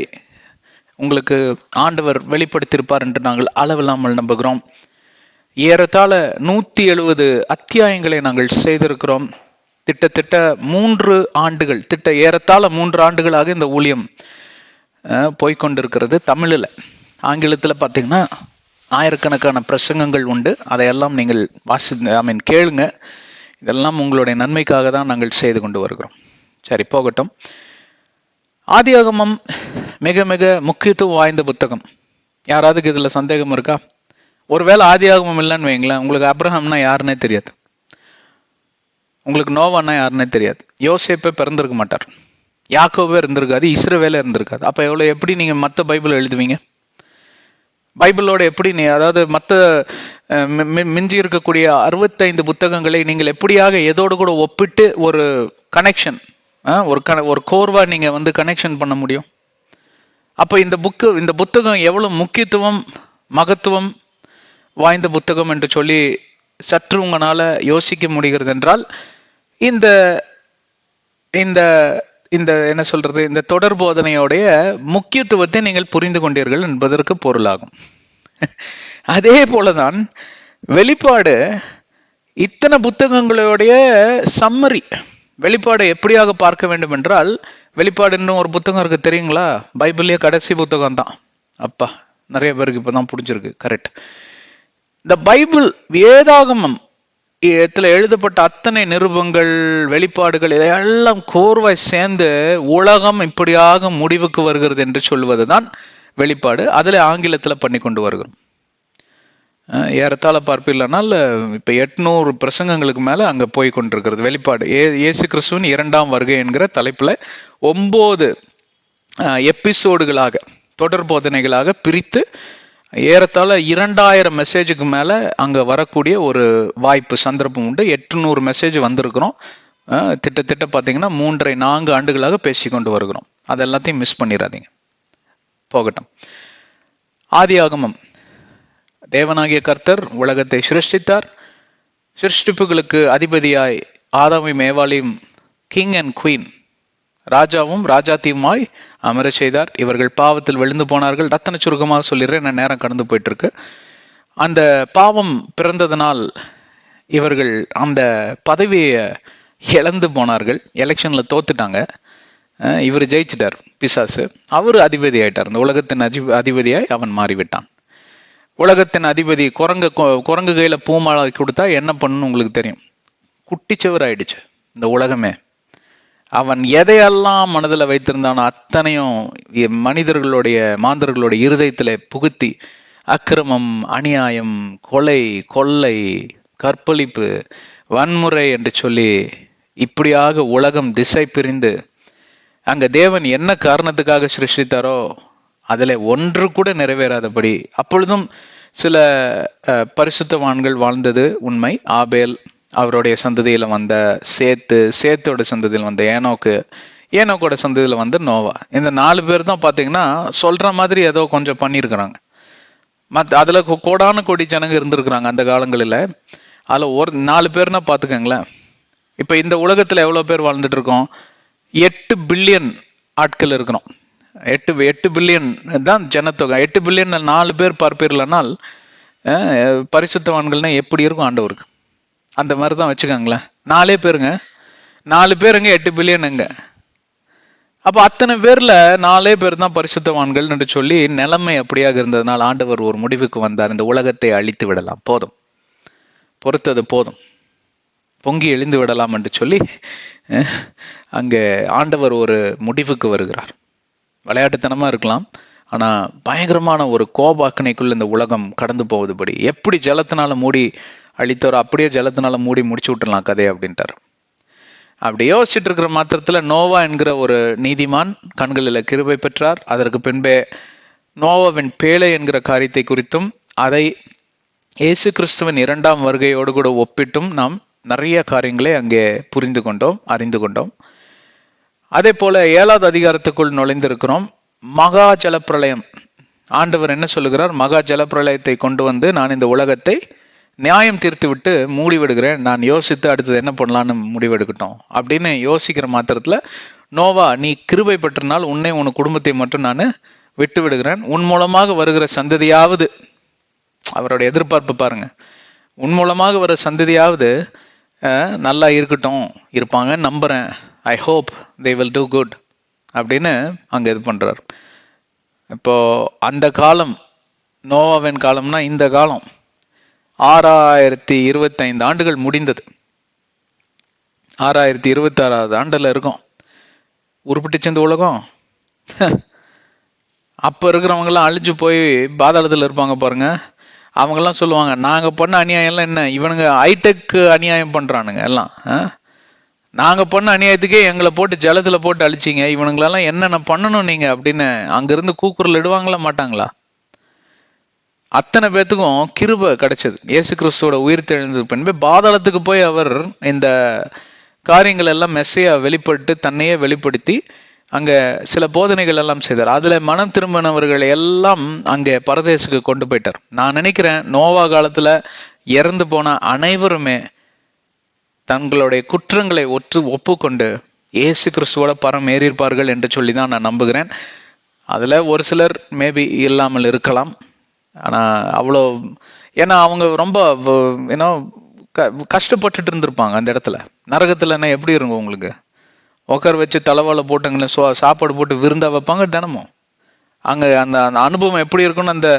Speaker 1: உங்களுக்கு ஆண்டவர் வெளிப்படுத்தியிருப்பார் என்று நாங்கள் அளவில்லாமல் நம்புகிறோம். ஏறத்தாழ 170 அத்தியாயங்களை நாங்கள் செய்திருக்கிறோம். திட்டத்திட்ட 3 ஆண்டுகள், ஏறத்தாழ 3 ஆண்டுகளாக இந்த ஊழியம் போய்கொண்டிருக்கிறது. தமிழில், ஆங்கிலத்தில் பார்த்தீங்கன்னா ஆயிரக்கணக்கான பிரசங்கங்கள் உண்டு. அதையெல்லாம் நீங்கள் கேளுங்க. இதெல்லாம் உங்களுடைய நன்மைக்காக தான் நாங்கள் செய்து கொண்டு வருகிறோம். சரி, போகட்டும். ஆதியாகமம் மிக மிக முக்கியத்துவம் வாய்ந்த புத்தகம். யாராவதுக்கு இதில் சந்தேகம் இருக்கா? ஒருவேளை ஆதியாகமம் இல்லைன்னு வைங்களேன், உங்களுக்கு அப்ரஹாம்னா யாருன்னே தெரியாது, உங்களுக்கு நோவான்னா யாருன்னே தெரியாது, யோசேப்பே பிறந்திருக்க மாட்டார், யாக்கோபே இருந்திருக்காது, இஸ்ரவேலே இருந்திருக்காது. அப்போ எப்படி நீங்கள் மற்ற பைபிள் எழுதுவீங்க? பைபிளோட எப்படி அதாவது மற்ற மிஞ்சி இருக்கக்கூடிய 65 புத்தகங்களை நீங்கள் எப்படியாக எதோடு கூட ஒப்பிட்டு ஒரு கனெக்ஷன், ஒரு கோர்வா நீங்க கனெக்ஷன் பண்ண முடியும்? அப்போ இந்த புத்தகம் எவ்வளவு முக்கியத்துவம் மகத்துவம் வாய்ந்த புத்தகம் என்று சொல்லி சற்று உங்களால யோசிக்க முடிகிறது என்றால், இந்த இந்த இந்த என்ன சொல்றது, இந்த தொடர் போதனையோடைய முக்கியத்துவத்தை நீங்கள் புரிந்து கொண்டீர்கள் என்பதற்கு பொருளாகும். அதே போலதான் வெளிப்பாடு இத்தனை புத்தகங்களுடைய சம்மரி. வெளிப்பாடு எப்படியாக பார்க்க வேண்டும் என்றால், வெளிப்பாடுன்னு ஒரு புத்தகம் இருக்கு தெரியுங்களா? பைபிள்லயே கடைசி புத்தகம் தான். அப்பா, நிறைய பேருக்கு இப்பதான் புரிஞ்சிருக்கு. கரெக்ட். இந்த பைபிள் வேதாகமம் எழுதப்பட்ட அத்தனை நிருபங்கள், வெளிப்பாடுகள், இதையெல்லாம் கோர்வாய் சேர்ந்து உலகம் இப்படியாக முடிவுக்கு வருகிறது என்று சொல்வதுதான் வெளிப்பாடு. அதுல ஆங்கிலத்துல பண்ணி கொண்டு வருகிறோம். ஏறத்தாழ பார்ப்பில்லைனால் இப்ப 800 பிரசங்கங்களுக்கு மேல அங்க போய் கொண்டிருக்கிறது. வெளிப்பாடு இயேசு கிறிஸ்துவின் 2ஆம் வருகை என்கிற தலைப்புல 9 எபிசோடுகளாக தொடர் போதனைகளாக பிரித்து ஏறத்தாழ 2000 மெசேஜுக்கு மேல அங்க வரக்கூடிய ஒரு வாய்ப்பு சந்தர்ப்பம் உண்டு. 800 மெசேஜ் வந்திருக்கிறோம். திட்டத்திட்ட பார்த்தீங்கன்னா 3.5-4 ஆண்டுகளாக பேசிக்கொண்டு வருகிறோம். அது எல்லாத்தையும் மிஸ் பண்ணிடாதீங்க. போகட்டும். ஆதியாகமம், தேவனாகிய கர்த்தர் உலகத்தை சிருஷ்டித்தார். சிருஷ்டிப்புகளுக்கு அதிபதியாய் ஆதாமையும் ஏவாளையும் கிங் அண்ட் குவீன், ராஜாவும் ராஜாத்தியுமாய் அமர செய்தார். இவர்கள் பாவத்தில் விழுந்து போனார்கள். ரத்தன சுருக்கமாக சொல்லிடுறேன், என்ன நேரம் கடந்து போயிட்டு இருக்கு. அந்த பாவம் பிறந்ததனால் இவர்கள் அந்த பதவியை இழந்து போனார்கள். எலெக்ஷன்ல தோத்துட்டாங்க. இவர் ஜெயிச்சிட்டார், பிசாசு. அவர் அதிபதி ஆயிட்டார். இந்த உலகத்தின் அதிபதியாய் அவன் மாறிவிட்டான். உலகத்தின் அதிபதி குரங்கு கையில பூமாலை கொடுத்தா என்ன பண்ணணும் உங்களுக்கு தெரியும்? குட்டிச்சவர் ஆயிடுச்சு இந்த உலகமே. அவன் எதையெல்லாம் மனதில் வைத்திருந்தானோ அத்தனையும் மாந்தர்களுடைய இருதயத்துல புகுத்தி அக்கிரமம், அநியாயம், கொலை, கொள்ளை, கற்பழிப்பு, வன்முறை என்று சொல்லி இப்படியாக உலகம் திசை பிரிந்து, அங்க தேவன் என்ன காரணத்துக்காக சிருஷ்டித்தாரோ அதுல ஒன்று கூட நிறைவேறாதபடி, அப்பொழுதும் சில பரிசுத்தவான்கள் வாழ்ந்தது உண்மை. ஆபேல், அவருடைய சந்ததியில வந்த சேத்தோட சந்ததியில் வந்த ஏனோக்கோட சந்ததியில வந்து நோவா. இந்த 4 பேர் தான் பாத்தீங்கன்னா சொல்ற மாதிரி ஏதோ கொஞ்சம் பண்ணியிருக்கிறாங்க. அதுல கோடான கோடி ஜனங்க இருந்திருக்கிறாங்க அந்த காலங்களில். அதுல ஒரு 4 பேர்னா பாத்துக்கங்களேன். இப்ப இந்த உலகத்துல எவ்வளவு பேர் வாழ்ந்துட்டு இருக்கோம்? 8 பில்லியன் ஆட்கள் இருக்கிறோம். 8 பில்லியன் தான் ஜனத்தொகை. 8 பில்லியன் 4 பேர் பார்ப்பீர்களானால் பரிசுத்தவான்கள்னா எப்படி இருக்கும் ஆண்டவருக்கு? அந்த மாதிரிதான் வச்சுக்கோங்களேன். 4 பேருங்க, 4 பேருங்க 8 பில்லியனுங்க. அப்ப அத்தனை பேர்ல 4 பேர் தான் பரிசுத்தவான்கள் என்று சொல்லி நிலைமை அப்படியாக இருந்ததுனால் ஆண்டவர் ஒரு முடிவுக்கு வந்தார். இந்த உலகத்தை அழித்து விடலாம், போதும், பொறுத்தது போதும், பொங்கி எழுந்து விடலாம் என்று சொல்லி அங்கே ஆண்டவர் ஒரு முடிவுக்கு வருகிறார். விளையாட்டுத்தனமா இருக்கலாம், ஆனா பயங்கரமான ஒரு கோபாக்கனைக்குள்ள இந்த உலகம் கடந்து போவதுபடி எப்படி ஜலத்தினால மூடி அழித்தவரோ அப்படியே ஜலத்தினால மூடி முடிச்சு விட்டுலாம் கதையை அப்படின்ட்டார். அப்படி யோசிச்சுட்டு இருக்கிற மாத்திரத்துல நோவா என்கிற ஒரு நீதிமான் கண்களில் கிருபை பெற்றார். அதற்கு பின்பே நோவாவின் பேழை என்கிற காரியத்தை குறித்தும் அதை இயேசு கிறிஸ்துவின் 2ஆம் வருகையோடு கூட ஒப்பிட்டும் நாம் நிறைய காரியங்களை அங்கே புரிந்து கொண்டோம், அறிந்து கொண்டோம். அதே போல 7வது அதிகாரத்துக்குள் நுழைந்திருக்கிறோம். மகா ஜலப்பிரளயம். ஆண்டவர் என்ன சொல்லுகிறார்? மகா ஜலப்பிரளயத்தை கொண்டு வந்து நான் இந்த உலகத்தை நியாயம் தீர்த்து விட்டு மூடி விடுகிறேன், நான் யோசித்து அடுத்தது என்ன பண்ணலான்னு முடிவெடுக்கட்டும் அப்படின்னு யோசிக்கிற மாத்திரத்துல நோவா, நீ கிருபை பெற்றனால் உன்னை உன் குடும்பத்தை மட்டும் நான் விட்டு விடுகிறேன், உன் மூலமாக வருகிற சந்ததியாவது, அவருடைய எதிர்பார்ப்பு பாருங்க, உன் மூலமாக வர சந்ததியாவது நல்லா இருக்கட்டும், இருப்பாங்க நம்புறேன், I hope they will do good அப்படின்னு அங்க இது பண்றார். இப்போ அந்த காலம் நோவாவின் காலம்னா இந்த காலம் 6025 ஆண்டுகள் முடிந்தது. 6026வது ஆண்டுல இருக்கும். உருப்பிட்டு இந்த உலகம். அப்ப இருக்கிறவங்க எல்லாம் அழிஞ்சு போய் பாதாளத்துல இருப்பாங்க பாருங்க. அவங்க எல்லாம் சொல்லுவாங்க, நாங்க பண்ண அநியாயம் எல்லாம் என்ன, இவனுங்க ஹைடெக் அநியாயம் பண்றானுங்க எல்லாம், நாங்க பண்ண அநியாயத்துக்கே எங்களை போட்டு ஜலத்துல போட்டு அழிச்சிங்க, இவனுங்களெல்லாம் என்னென்ன பண்ணணும் நீங்க அப்படின்னு அங்கிருந்து கூக்குரல் இடுவாங்களா மாட்டாங்களா? அத்தனை பேத்துக்கும் கிருபை கிடைச்சது. இயேசு கிறிஸ்துவோட உயிர் தெழுந்தது பின்பு பாதாளத்துக்கு போய் அவர் இந்த காரியங்கள் எல்லாம் மெஸ்ஸையா வெளிப்பட்டு தன்னையே வெளிப்படுத்தி அங்க சில போதனைகள் எல்லாம் செய்தார். அதுல மனம் திரும்பினவர்கள் எல்லாம் அங்கே பரதேசுக்கு கொண்டு போயிட்டார். நான் நினைக்கிறேன் நோவா காலத்துல இறந்து போன அனைவருமே தங்களுடைய குற்றங்களை ஒப்புக்கொண்டு இயேசு கிறிஸ்துவோட பரம் ஏறியிருப்பார்கள் என்று சொல்லிதான் நான் நம்புகிறேன். அதுல ஒரு சிலர் மேபி இல்லாமல் இருக்கலாம். ஆனா அவ்வளோ, ஏன்னா அவங்க ரொம்ப ஏன்னோ கஷ்டப்பட்டுட்டு இருந்திருப்பாங்க அந்த இடத்துல. நரகத்துல என்ன எப்படி இருக்கும் உங்களுக்கு? உட்கார வச்சு தலைவாழ போட்டாங்கன்னு சாப்பாடு போட்டு விருந்தா வைப்பாங்க தினமும். அங்க அந்த அந்த அனுபவம் எப்படி இருக்குன்னு அந்த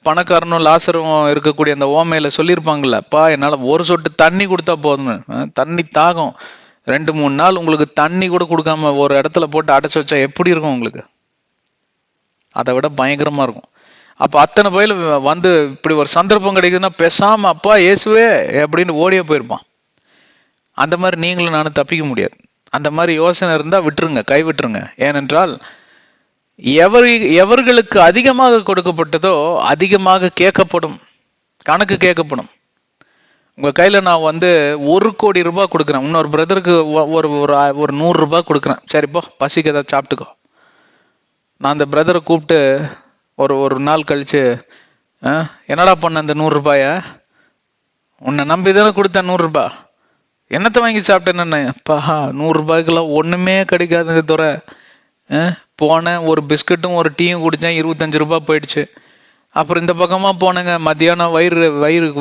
Speaker 1: பணக்காரனும் லாசரும் இருக்கக்கூடிய அந்த ஓமையில சொல்லியிருப்பாங்கல்ல, அப்பா என்னால ஒரு சொட்டு தண்ணி கொடுத்தா போதும், தண்ணி தாகம் 2-3 நாள் உங்களுக்கு தண்ணி கூட கொடுக்காம ஒரு இடத்துல போட்டு அடைச்சு வச்சா எப்படி இருக்கும் உங்களுக்கு? அதை விட பயங்கரமா இருக்கும். அப்ப அத்தனை பயில வந்து இப்படி ஒரு சந்தர்ப்பம் கிடைக்குதுன்னா பேசாம அப்பா இயேசுவே அப்படின்னு ஓடியே போயிருப்பான். அந்த மாதிரி நீங்களும் நானும் தப்பிக்க முடியாது. அந்த மாதிரி யோசனை இருந்தா விட்டுருங்க, கைவிட்டுருங்க. ஏனென்றால் எவர்களுக்கு அதிகமாக கொடுக்கப்பட்டதோ அதிகமாக கேட்கப்படும், கணக்கு கேட்கப்படும். உங்க கையில நான் வந்து 1 கோடி ரூபாய் கொடுக்குறேன், இன்னொரு பிரதருக்கு ஒரு 100 ரூபாய் கொடுக்குறேன், சரிப்போ பசிக்கு ஏதாவது சாப்பிட்டுக்கோ. நான் அந்த பிரதரை கூப்பிட்டு ஒரு நாள் கழிச்சு, என்னடா பண்ண அந்த 100 ரூபாய, உன்னை நம்பிதானே கொடுத்தேன் 100 ரூபாய், என்னத்தை வாங்கி சாப்பிட்டேன்னு? அப்பா 100 ரூபாய்க்கெல்லாம் ஒண்ணுமே கிடைக்காதுங்க துறை. போனேன், ஒரு பிஸ்கட்டும் ஒரு டீயும் குடிச்சேன், 25 ரூபாய் போயிடுச்சு. அப்புறம் இந்த பக்கமா போனேங்க, மத்தியானம் வயிறு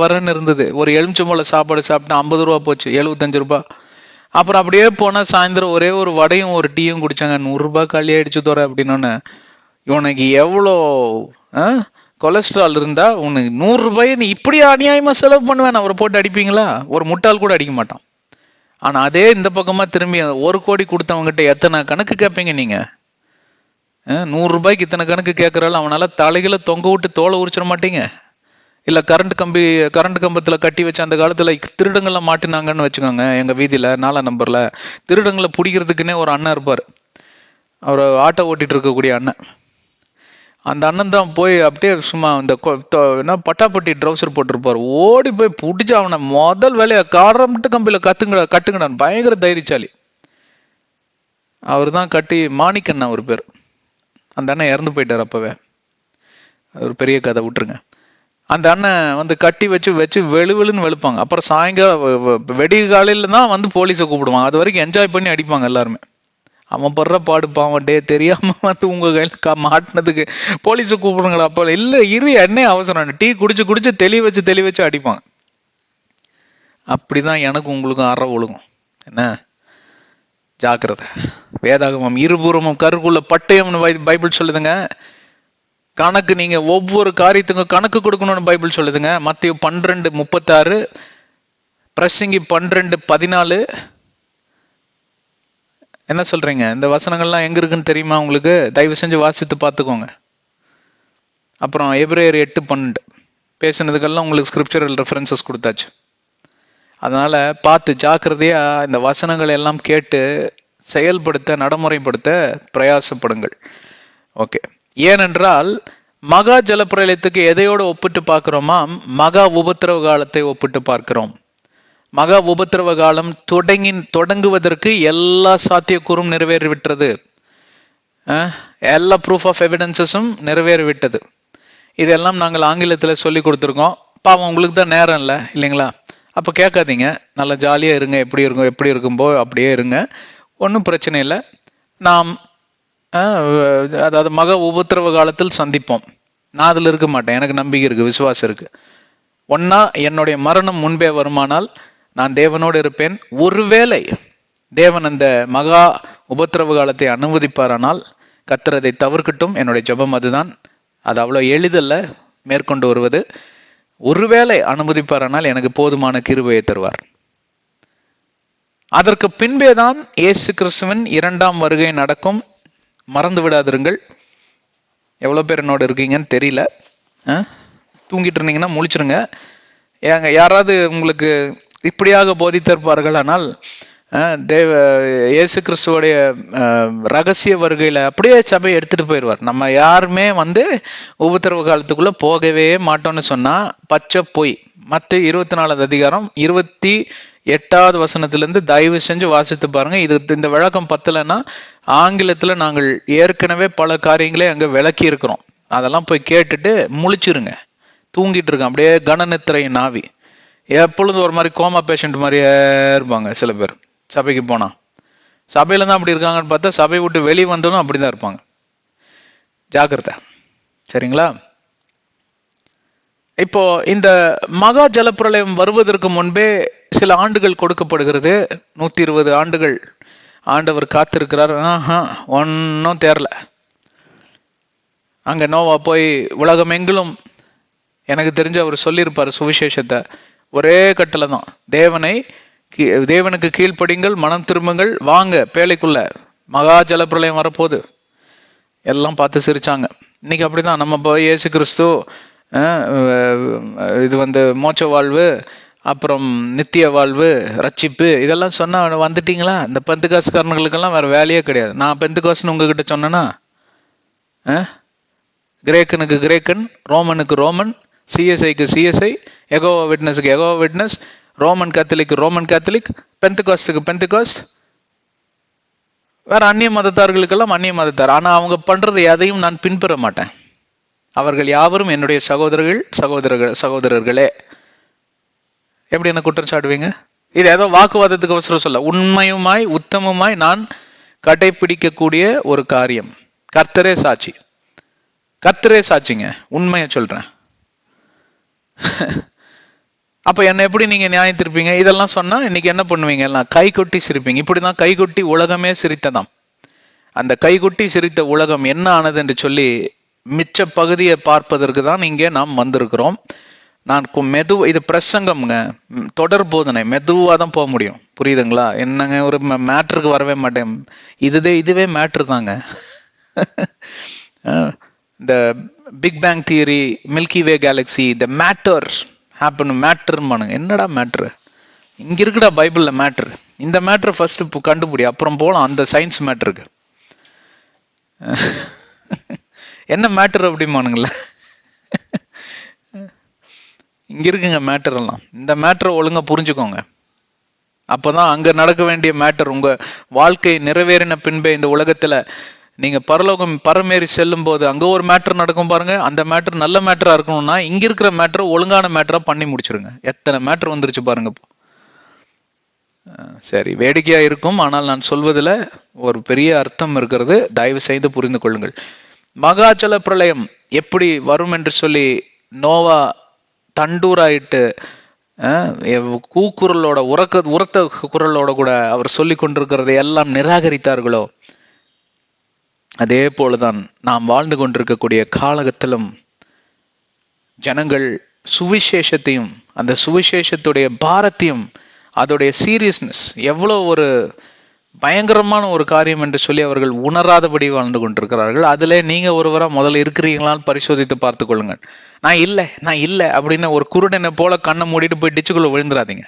Speaker 1: வரன்னு இருந்தது, ஒரு எலுமிச்சம்பழம் சாப்பாடு சாப்பிட்டேன், 50 ரூபா போச்சு, 75 ரூபாய். அப்புறம் அப்படியே போனா சாயந்தரம் ஒரே ஒரு வடையும் ஒரு டீயும் குடிச்சாங்க, 100 ரூபாய் காலி ஆயிடுச்சு துறை அப்படின்னு. இவனுக்கு எவ்வளோ கொலஸ்ட்ரால் இருந்தா உனக்கு 100 ரூபாயை நீ இப்படி அநியாயமா செலவு பண்ணுவேன், அவரை போட்டு அடிப்பீங்களா? ஒரு முட்டாள் கூட அடிக்க மாட்டான். ஆனா அதே இந்த பக்கமா திரும்பி 1 கோடி கொடுத்தவங்ககிட்ட எத்தனை கணக்கு கேட்பீங்க நீங்க? 100 ரூபாய்க்கு இத்தனை கணக்கு கேட்கறாள், அவனால தலைகளை தொங்க விட்டு தோலை உரிச்சிட மாட்டீங்க? இல்ல கரண்ட் கம்பத்துல கட்டி வச்ச அந்த காலத்துல திருடங்கள்லாம் மாட்டினாங்கன்னு வச்சுக்கோங்க. எங்க வீதியில 4ஆம் நம்பர்ல திருடங்களை பிடிக்கிறதுக்குன்னே ஒரு அண்ணன் இருப்பாரு. அவர் ஆட்டோ ஓட்டிட்டு இருக்கக்கூடிய அண்ணன். அந்த அண்ணன் தான் போய் அப்படியே சும்மா இந்த என்ன பட்டாப்பட்டி ட்ரௌசர் போட்டிருப்பாரு, ஓடி போய் பிடிச்சி அவனை முதல் வேலையை காரம்ட்டு கம்பியில கட்டுங்கடான். பயங்கர தைரியசாலி. அவர் தான் கட்டி மாணிக்கண்ணா ஒரு பேர். அந்த அண்ணன் இறந்து போயிட்டார் அப்பவே. ஒரு பெரிய கதை, விட்டுருங்க. அந்த அண்ணன் வந்து கட்டி வச்சு வச்சு வெளுன்னு வெளுப்பாங்க. அப்புறம் சாயங்காலம் வெடி காலையில தான் வந்து போலீஸை கூப்பிடுவாங்க. அது வரைக்கும் என்ஜாய் பண்ணி அடிப்பாங்க எல்லாருமே. அவன் படுற பாடுப்பான், டே தெரியாம வந்து உங்க கையில மாட்டினதுக்கு போலீஸை கூப்பிடுங்களா? அப்போ இல்ல இரு, என்ன அவசரம், டீ குடிச்சு தெளி வச்சு அடிப்பாங்க. அப்படிதான் எனக்கு உங்களுக்கும் அற ஒழுகும். என்ன ஜாக்கிரதை. வேதாகமம் இருபுறமும் கருக்குள்ள பட்டயம்னு பைபிள் சொல்லுதுங்க. கணக்கு, நீங்க ஒவ்வொரு காரியத்துக்கும் கணக்கு கொடுக்கணும்னு பைபிள் சொல்லுதுங்க. மத்தேயு 12:36, பிரசங்கி 12:14. என்ன சொல்றீங்க? இந்த வசனங்கள்லாம் எங்க இருக்குன்னு தெரியுமா உங்களுக்கு? தயவு செஞ்சு வாசித்து பார்த்துக்கோங்க. அப்புறம் எபிரேயர் 8:12 பேசுனதுக்கெல்லாம் உங்களுக்கு ஸ்கிரிப்சரல் ரெஃபரன்சஸ் கொடுத்தாச்சு. அதனால பார்த்து ஜாக்கிரதையா இந்த வசனங்களை எல்லாம் கேட்டு செயல்படுத்த, நடைமுறைப்படுத்த பிரயாசப்படுங்கள். ஓகே. ஏனென்றால் மகா ஜலப்பிரளயத்துக்கு எதையோடு ஒப்பிட்டு பார்க்கிறோமா? மகா உபத்திரவ காலத்தை ஒப்பிட்டு பார்க்கிறோம். மகா உபத்திரவ காலம் தொடங்குவதற்கு எல்லா சாத்தியக்கூறும் நிறைவேறிவிட்டது. எல்லா ப்ரூஃப் ஆஃப் எவிடன்சஸும் நிறைவேறிவிட்டது. இதெல்லாம் நாங்கள் ஆங்கிலத்தில் சொல்லி கொடுத்துருக்கோம். பாவம் உங்களுக்கு தான் நேரம் இல்லை இல்லைங்களா? அப்போ கேட்காதீங்க, நல்லா ஜாலியாக இருங்க. எப்படி இருக்கும்போ அப்படியே இருங்க, ஒன்றும் பிரச்சனை இல்லை. நாம் அதாவது மகா உபத்திரவ காலத்தில் சந்திப்போம். நான் அதில் இருக்க மாட்டேன், எனக்கு நம்பிக்கை இருக்கு, விசுவாசம் இருக்கு. ஒன்னா என்னுடைய மரணம் முன்பே வருமானால் நான் தேவனோடு இருப்பேன். ஒருவேளை தேவன் அந்த மகா உபத்திரவ காலத்தை அனுமதிப்பாரானால் கர்த்தர் அதை தவிர்க்கட்டும். என்னுடைய ஜெபம் அதுதான். அது அவ்வளோ எளிதல்ல மேற்கொண்டு வருவது. ஒருவேளை அனுமதிப்பாரானால் எனக்கு போதுமான கிருபையை தருவார். அதற்கு பின்பேதான் இயேசு கிறிஸ்துவின் 2ஆம் வருகை நடக்கும். மறந்து விடாதிருங்கள். எவ்வளோ பேர் என்னோட இருக்கீங்கன்னு தெரியல. தூங்கிட்டு இருந்தீங்கன்னா முழிச்சிருங்க. ஏங்க யாராவது உங்களுக்கு இப்படியாக போதித்திருப்பார்கள், ஆனால் இயேசு கிறிஸ்துவோடைய ரகசிய வருகையில அப்படியே சபையை எடுத்துட்டு போயிடுவார். நம்ம யாருமே வந்து உபத்திரவ காலத்துக்குள்ள போகவே மாட்டோம்னு சொன்னா பச்சை பொய். மத்தேயு 24 அதிகாரம் 28வது வசனத்திலிருந்து தயவு செஞ்சு வாசித்து பாருங்க. இந்த விளக்கம் பத்தலைன்னா ஆங்கிலத்துல நாங்கள் ஏற்கனவே பல காரியங்களே அங்க விளக்கி இருக்கிறோம். அதெல்லாம் போய் கேட்டுட்டு முழிச்சிருங்க. தூங்கிட்டு இருக்கேன் அப்படியே கனநித்திரையின் ஆவி. எப்பொழுதும் ஒரு மாதிரி கோமா பேஷண்ட் மாதிரியே இருப்பாங்க சில பேர். சபைக்கு போனா சபையில தான் அப்படி இருக்காங்கன்னு பார்த்தா சபை விட்டு வெளியே வந்தாலும் அப்படிதான் இருப்பாங்க. ஜாக்கிரதை, சரிங்களா? இப்போ இந்த மகா ஜலப்பிரளயம் வருவதற்கு முன்பே சில ஆண்டுகள் கொடுக்கப்படுகிறது. 120 ஆண்டுகள் ஆண்டவர் காத்திருக்கிறார். ஒன்னும் தேரல. அங்க நோவா போய் உலகம் எங்கிலும், எனக்கு தெரிஞ்ச அவர் சொல்லியிருப்பார் சுவிசேஷத்தை, ஒரே கட்டளை தான், தேவனுக்கு கீழ்ப்படிங்கள், மனம் திரும்புங்கள், வாங்க பேழைக்குள்ள, மகா ஜலப்பிரளயம் வரப்போகுது. எல்லாம் பார்த்து சிரிச்சாங்க. இன்னைக்கு அப்படிதான். நம்ம போய் இயேசு கிறிஸ்து இது வந்து மோட்ச வாழ்வு, அப்புறம் நித்திய வாழ்வு, ரட்சிப்பு, இதெல்லாம் சொன்னா வந்துட்டீங்களா? இந்த பெந்தகாசுக்காரர்களுக்கெல்லாம் வேற வேலையே கிடையாது. நான் பெந்தகாசுன்னு உங்ககிட்ட சொன்னேன்னா, கிரேக்கனுக்கு கிரேக்கன், ரோமனுக்கு ரோமன், சிஎஸ்ஐக்கு சிஎஸ்ஐ, எகோவா விட்னஸுக்கு எகோவா விட்னஸ், ரோமன் கேத்தலிக்கு ரோமன் கேத்தலிக், பெந்தகாஸ்டுக்கு பெந்தகாஸ்ட், வேற அந்நிய மதத்தார்களுக்கெல்லாம் அந்நிய மதத்தார். ஆனா அவங்க பண்றது எதையும் நான் பின்பற்ற மாட்டேன். அவர்கள் யாவரும் என்னுடைய சகோதரர்களே. எப்படி என்ன குற்றம் சாட்டுவீங்க? இது ஏதோ வாக்குவாதத்துக்கு அவசரம் சொல்ல, உண்மையுமாய் உத்தமமாய் நான் கடைபிடிக்கக்கூடிய ஒரு காரியம். கர்த்தரே சாட்சி, கர்த்தரே சாட்சிங்க, உண்மையை சொல்றேன். அப்ப என்ன எப்படி நீங்க நியாயத்திருப்பீங்க? இதெல்லாம் சொன்னா இன்னைக்கு என்ன பண்ணுவீங்க? எல்லாம் கை கொட்டி சிரிப்பீங்க. இப்படிதான் கை கொட்டி உலகமே சிரித்ததாம். அந்த கைகொட்டி சிரித்த உலகம் என்ன ஆனது என்று சொல்லி மிச்ச பகுதியை பார்ப்பதற்கு தான் இங்கே நாம் வந்திருக்கிறோம். நான் இது பிரசங்கம்ங்க, தொடர் போதனை, மெதுவாக தான் போக முடியும். புரியுதுங்களா? என்னங்க, ஒரு மேட்ருக்கு வரவே மாட்டேன். இதுவே மேட்ரு தாங்க. இந்த big bang theory, Milky Way galaxy, the matter happen, மேட்டர்மானுங்க. என்னடா மேட்ரு? இங்க இருக்குடா பைபிள்ல மேட்ரு. இந்த மேட்ரு ஃபர்ஸ்ட் கண்டுபிடி, அப்புறம் போகலாம் அந்த சயின்ஸ் மேட்ருக்கு. என்ன மேட்டர் அப்படிமானுங்களா? இங்க இருக்குங்க மேட்டர் எல்லாம். இந்த மேட்டரை ஒழுங்கா புரிஞ்சுக்கோங்க. அப்பதான் அங்க நடக்க வேண்டிய மேட்டர் உங்க வாழ்க்கை நிறைவேறின பின்பே இந்த உலகத்துல நீங்க பரலோகம் பரமேறி செல்லும் போது அங்க ஒரு மேட்டர் நடக்கும் பாருங்க. அந்த மேட்டர் நல்ல மேட்டரா இருக்கணும்னா இங்க இருக்கிற மேட்டரை ஒழுங்கான மேட்டரா பண்ணி முடிச்சிருங்க. எத்தனை மேட்டர் வந்துருச்சு பாருங்க. சரி, வேடிக்கையா இருக்கும், ஆனால் நான் சொல்வதில் ஒரு பெரிய அர்த்தம் இருக்கிறது. தயவு செய்து புரிந்து கொள்ளுங்கள். மகாஜல பிரளயம் எப்படி வரும் என்று சொல்லி நோவா தண்டூராயிட்டு கூக்குரலோட உரத்த குரலோட கூட அவர் சொல்லி கொண்டிருக்கிறதை எல்லாம் நிராகரித்தார்களோ, அதே போலதான் நாம் வாழ்ந்து கொண்டிருக்கக்கூடிய காலகத்திலும் ஜனங்கள் சுவிசேஷத்தையும் அந்த சுவிசேஷத்துடைய பாரத்தையும் அதோடைய சீரியஸ்னஸ் எவ்வளவு ஒரு பயங்கரமான ஒரு காரியம் என்று சொல்லி அவர்கள் உணராதபடி வாழ்ந்து கொண்டிருக்கிறார்கள். அதுல நீங்க ஒருவரா முதல்ல இருக்கிறீங்களான்னு பரிசோதித்து பார்த்து கொள்ளுங்கள். நான் இல்லை அப்படின்னு ஒரு குருடனை போல கண்ணை மூடிட்டு போய் டிச்சுக்குள்ள விழுந்துடாதீங்க.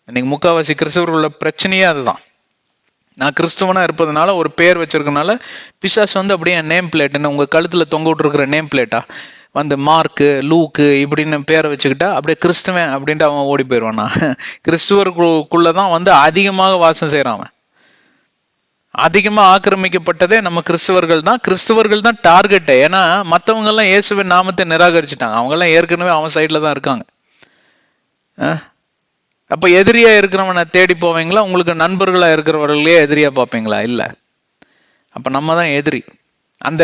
Speaker 1: இன்னைக்கு முக்காவாசி கிறிஸ்தவர்களோட பிரச்சனையே அதுதான். நான் கிறிஸ்துவனா இருப்பதனால ஒரு பேர் வச்சிருக்கனால பிசாசு அப்படியே நேம் பிளேட், என்ன உங்க கழுத்துல தொங்க விட்டு இருக்கிற நேம் பிளேட்டா மார்க்கு லூக்கு இப்படின்னு பேரை வச்சுக்கிட்டா அப்படியே கிறிஸ்துவன் அப்படின்ட்டு அவன் ஓடி போயிடுவானா? கிறிஸ்துவருக்குள்ளதான் அதிகமாக வாசம் செய்யறான். அதிகமா ஆக்கிரமிக்கப்பட்டதே நம்ம கிறிஸ்துவர்கள் தான். கிறிஸ்துவர்கள் தான் டார்கெட். ஏன்னா மற்றவங்க எல்லாம் இயேசுவின் நாமத்தை நிராகரிச்சுட்டாங்க. அவங்க எல்லாம் ஏற்கனவே அவன் சைட்ல தான் இருக்காங்க. அப்ப எதிரியா இருக்கிறவனை தேடி போவீங்களா? உங்களுக்கு நண்பர்களா இருக்கிறவர்களே எதிரியா பார்ப்பீங்களா? இல்ல. அப்ப நம்ம தான் எதிரி. அந்த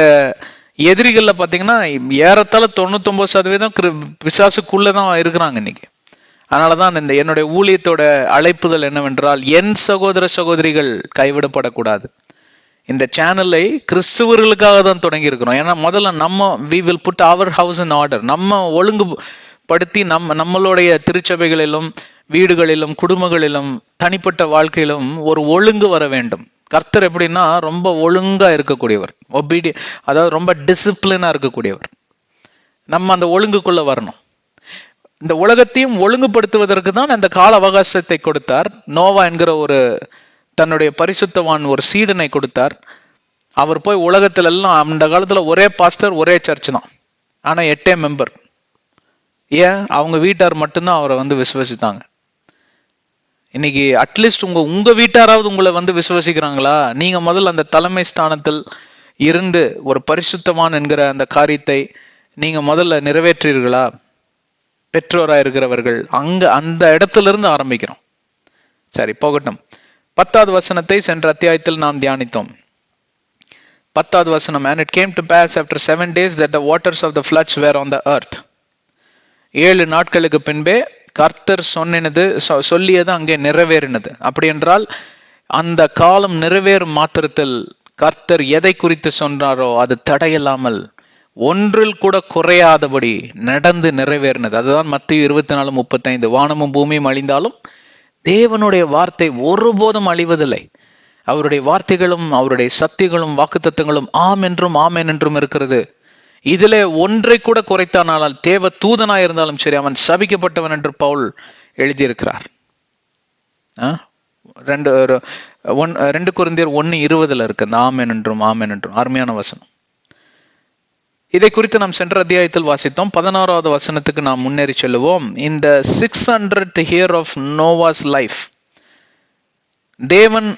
Speaker 1: எதிரிகள்ல பாத்தீங்கன்னா ஏறத்தாழ 99% பிசாசுக்குள்ளதான் இருக்கிறாங்க இன்னைக்கு. அதனாலதான் இந்த என்னுடைய ஊழியத்தோட அழைப்புதல் என்னவென்றால், என் சகோதர சகோதரிகள் கைவிடப்படக்கூடாது. இந்த சேனலை கிறிஸ்துவர்களுக்காக தான் தொடங்கி இருக்கிறோம். ஏன்னா முதல்ல நம்ம we will put our house in order. நம்ம ஒழுங்குபடுத்தி நம்மளுடைய திருச்சபைகளிலும் வீடுகளிலும் குடும்பங்களிலும் தனிப்பட்ட வாழ்க்கையிலும் ஒரு ஒழுங்கு வர வேண்டும். கர்த்தர் எப்படின்னா ரொம்ப ஒழுங்கா இருக்கக்கூடியவர், அதாவது ரொம்ப டிசிப்ளினா இருக்கக்கூடியவர். நம்ம அந்த ஒழுங்குக்குள்ள வரணும். இந்த உலகத்தையும் ஒழுங்குபடுத்துவதற்கு தான் அந்த கால அவகாசத்தை கொடுத்தார். நோவா என்கிற ஒரு தன்னுடைய பரிசுத்தவான் ஒரு சீடனை கொடுத்தார். அவர் போய் உலகத்துல எல்லாம், அந்த காலத்துல ஒரே பாஸ்டர் ஒரே சர்ச் தான், ஆனா 8 மெம்பர். ஏன்? அவங்க வீட்டார் மட்டும்தான் அவரை விசுவசித்தாங்க. இன்னைக்கு அட்லீஸ்ட் உங்க வீட்டாராவது உங்களை விசுவசிக்கிறாங்களா? நீங்க முதல்ல அந்த தலைமை ஸ்தானத்தில் இருந்து ஒரு பரிசுத்தவான் என்கிற அந்த காரியத்தை நீங்க முதல்ல நிறைவேற்றீர்களா? பெற்றோராக இருக்கிறவர்கள் அந்த இடத்துல இருந்து ஆரம்பிக்கிறோம். சரி, போகட்டும். 10வது வசனத்தை சென்ற அத்தியாயத்தில் நாம் தியானித்தோம். 10வது வசனம், and it came to pass after 7 days that the waters of the floods were on the earth. 7 நாட்களுக்கு பின்பே கர்த்தர் சொல்லியது அங்கே நிறைவேறினது. அப்படி என்றால் அந்த காலம் நிறைவேறும் மாத்திரத்தில் கர்த்தர் எதை குறித்து சொன்னாரோ அது தடையில்லாமல் ஒன்றில் கூட குறையாதபடி நடந்து நிறைவேறினது. அதுதான் மத்தேயு 24:35. வானமும் பூமியும் அழிந்தாலும் தேவனுடைய வார்த்தை ஒருபோதும் அழிவதில்லை. அவருடைய வார்த்தைகளும் அவருடைய சத்தியங்களும் வாக்குத்தத்தங்களும் ஆம் என்றும் ஆமேன் என்றும் இருக்கிறது. இதுல ஒன்றை கூட குறைத்தானால் தேவ தூதனாய் இருந்தாலும் சரி அவன் சபிக்கப்பட்டவன் என்று பவுல் எழுதியிருக்கிறார். 2 கொரிந்தியர் 1:20 இருக்கு அந்த ஆமேன் என்றும் ஆமேன் என்றும். அருமையான வசனம். இதை குறித்து நாம் சென்ற அத்தியாயத்தில் வாசித்தோம். 16வது வசனத்துக்கு நாம் முன்னேறி செல்லுவோம். இந்த 600th year of Noah's life, தேவன்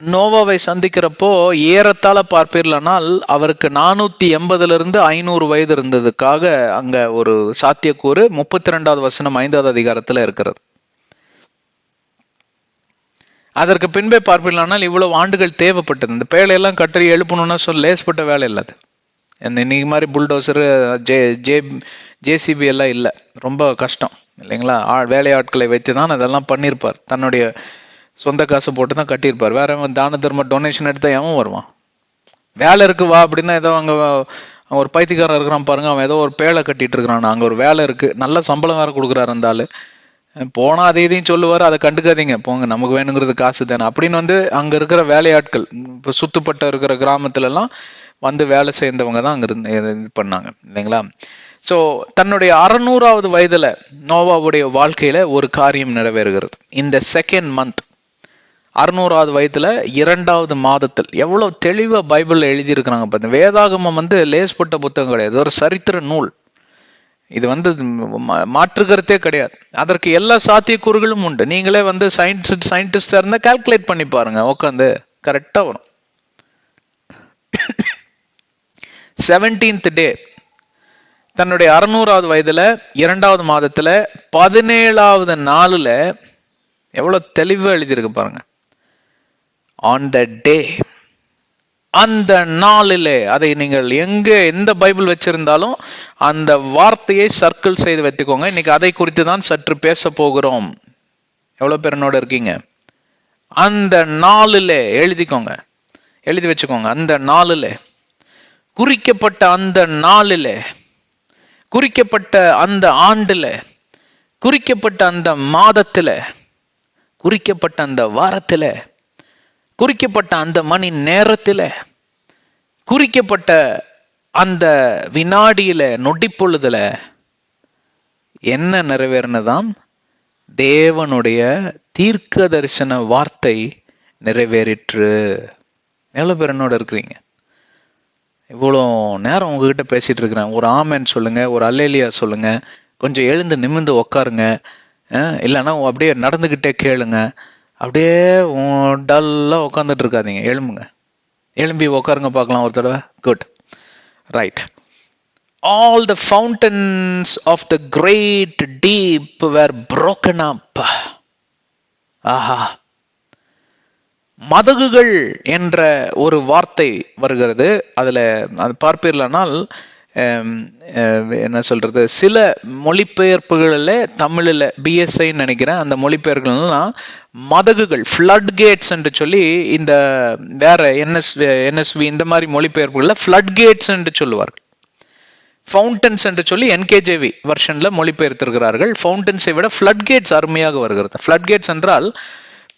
Speaker 1: நோவாவை சந்திக்கிறப்போ ஏறத்தாழ பார்ப்பீர்களானால் அவருக்கு 480 500 வயது இருந்ததுக்காக அங்க ஒரு சாத்தியக்கூறு 32வது வசனம் 5வது அதிகாரத்துல இருக்கிறது. அதற்கு பின்பே பார்ப்பீர்களானால் இவ்வளவு ஆண்டுகள் தேவைப்பட்டது. இந்த பேழையெல்லாம் கட்டி எழுப்பணும்னா லேஸ்பட்ட வேலை இல்லாது. இன்னைக்கு மாதிரி புல்டோசரு ஜேசிபி எல்லாம் இல்லை, ரொம்ப கஷ்டம் இல்லைங்களா? வேலையாட்களை வைத்து தான் அதெல்லாம் பண்ணியிருப்பார். தன்னுடைய சொந்த காசு போட்டு தான் கட்டியிருப்பார். வேற தான தர்ம டொனேஷன் எடுத்தா எவன் வருவான்? வேலை இருக்கு வா அப்படின்னா ஏதோ அங்கே ஒரு பைத்தியக்காரன் இருக்கிறான் பாருங்க, அவன் ஏதோ ஒரு பேழை கட்டிட்டு இருக்கிறான். அங்கே ஒரு வேலை இருக்கு, நல்ல சம்பளம் வேற கொடுக்குறாரு அந்த ஆளு. போனா அதை இதையும் சொல்லுவார், அதை கண்டுக்காதீங்க போங்க, நமக்கு வேணுங்கிறது காசு தானே அப்படின்னு அங்க இருக்கிற வேலையாட்கள் இப்போ சுத்துப்பட்ட இருக்கிற கிராமத்துல எல்லாம் வேலை சேர்ந்தவங்க தான் அங்க இருந்து இது பண்ணாங்க இல்லைங்களா? ஸோ தன்னுடைய 600வது வயதுல நோவாவுடைய வாழ்க்கையில ஒரு காரியம் நிறைவேறுகிறது. இந்த 2nd month 600வது வயதுல 2வது மாதத்தில். எவ்வளவு தெளிவா பைபிள்ல எழுதி இருக்கிறாங்க பாருங்க. வேதாகமம் லேஸ்பட்ட புத்தகம் கிடையாது, ஒரு சரித்திர நூல். இது மாற்றுக்கிறதே கிடையாது. அதற்கு எல்லா சாத்தியக்கூறுகளும் உண்டு. நீங்களே சயின்டிஸ்டா இருந்தா கால்குலேட் பண்ணி பாருங்க, உட்காந்து கரெக்டா வரும். 17th டே, தன்னுடைய 600வது வயதுல 2வது மாதத்துல 17வது நாளுல எவ்வளவு தெளிவா எழுதியிருக்கு பாருங்க. ஆன் த டே, அந்த நாளிலே. அதை நீங்கள் எந்த பைபிள் வச்சிருந்தாலும் அந்த வார்த்தையை சர்க்கிள் செய்து வைத்துக்கோங்க. இன்னைக்கு அதை குறித்து தான் சற்று பேச போகிறோம். எவ்வளவு பேர் என்னோட இருக்கீங்க? அந்த நாளிலே எழுதிக்கோங்க, எழுதி வச்சுக்கோங்க. அந்த நாளிலே, குறிக்கப்பட்ட அந்த நாளிலே, குறிக்கப்பட்ட அந்த ஆண்டுல, குறிக்கப்பட்ட அந்த மாதத்துல, குறிக்கப்பட்ட அந்த வாரத்துல, குறிக்கப்பட்ட அந்த மணி நேரத்துல, குறிக்கப்பட்ட அந்த வினாடியில, நொடி பொழுதுல என்ன நிறைவேறினதாம்? தேவனுடைய தீர்க்க தரிசன வார்த்தை நிறைவேறிற்று. எவ்வளவு பேர் என்னோட இருக்கிறீங்க? இவ்வளோ நேரம் உங்ககிட்ட பேசிட்டு இருக்கிறேன். ஒரு ஆமேன் சொல்லுங்க, ஒரு அல்லேலியா சொல்லுங்க, கொஞ்சம் எழுந்து நிமிர்ந்து உக்காருங்க, இல்லைன்னா அப்படியே நடந்துகிட்டே கேளுங்க. அப்படியே டல்லா உட்காந்துட்டு இருக்காதீங்க, எழும்புங்க, எழும்பி உக்காருங்க பார்க்கலாம் ஒரு தடவை. Good, right. All the fountains of the great deep were broken up. ஆஹா, மதகுகள் என்ற ஒரு வார்த்தை வருகிறது. அதுல அது பார்ப்பீர்களானால் என்ன சொல்றது, சில மொழிபெயர்ப்புகளில் தமிழில் பிஎஸ்ஐ நினைக்கிறேன், அந்த மொழிபெயர்கள்லாம் மதகுகள், ஃப்ளட் கேட்ஸ் என்று சொல்லி, இந்த வேற என்எஸ்வி இந்த மாதிரி மொழிபெயர்ப்புகளில் ஃப்ளட் கேட்ஸ் என்று சொல்லுவார்கள். ஃபவுண்டன்ஸ் என்று சொல்லி என்கேஜேவி வெர்ஷன்ல மொழிபெயர்த்திருக்கிறார்கள். ஃபவுண்டன்ஸை விட ஃப்ளட் கேட்ஸ் அருமையாக வருகிறது. ஃப்ளட் கேட்ஸ் என்றால்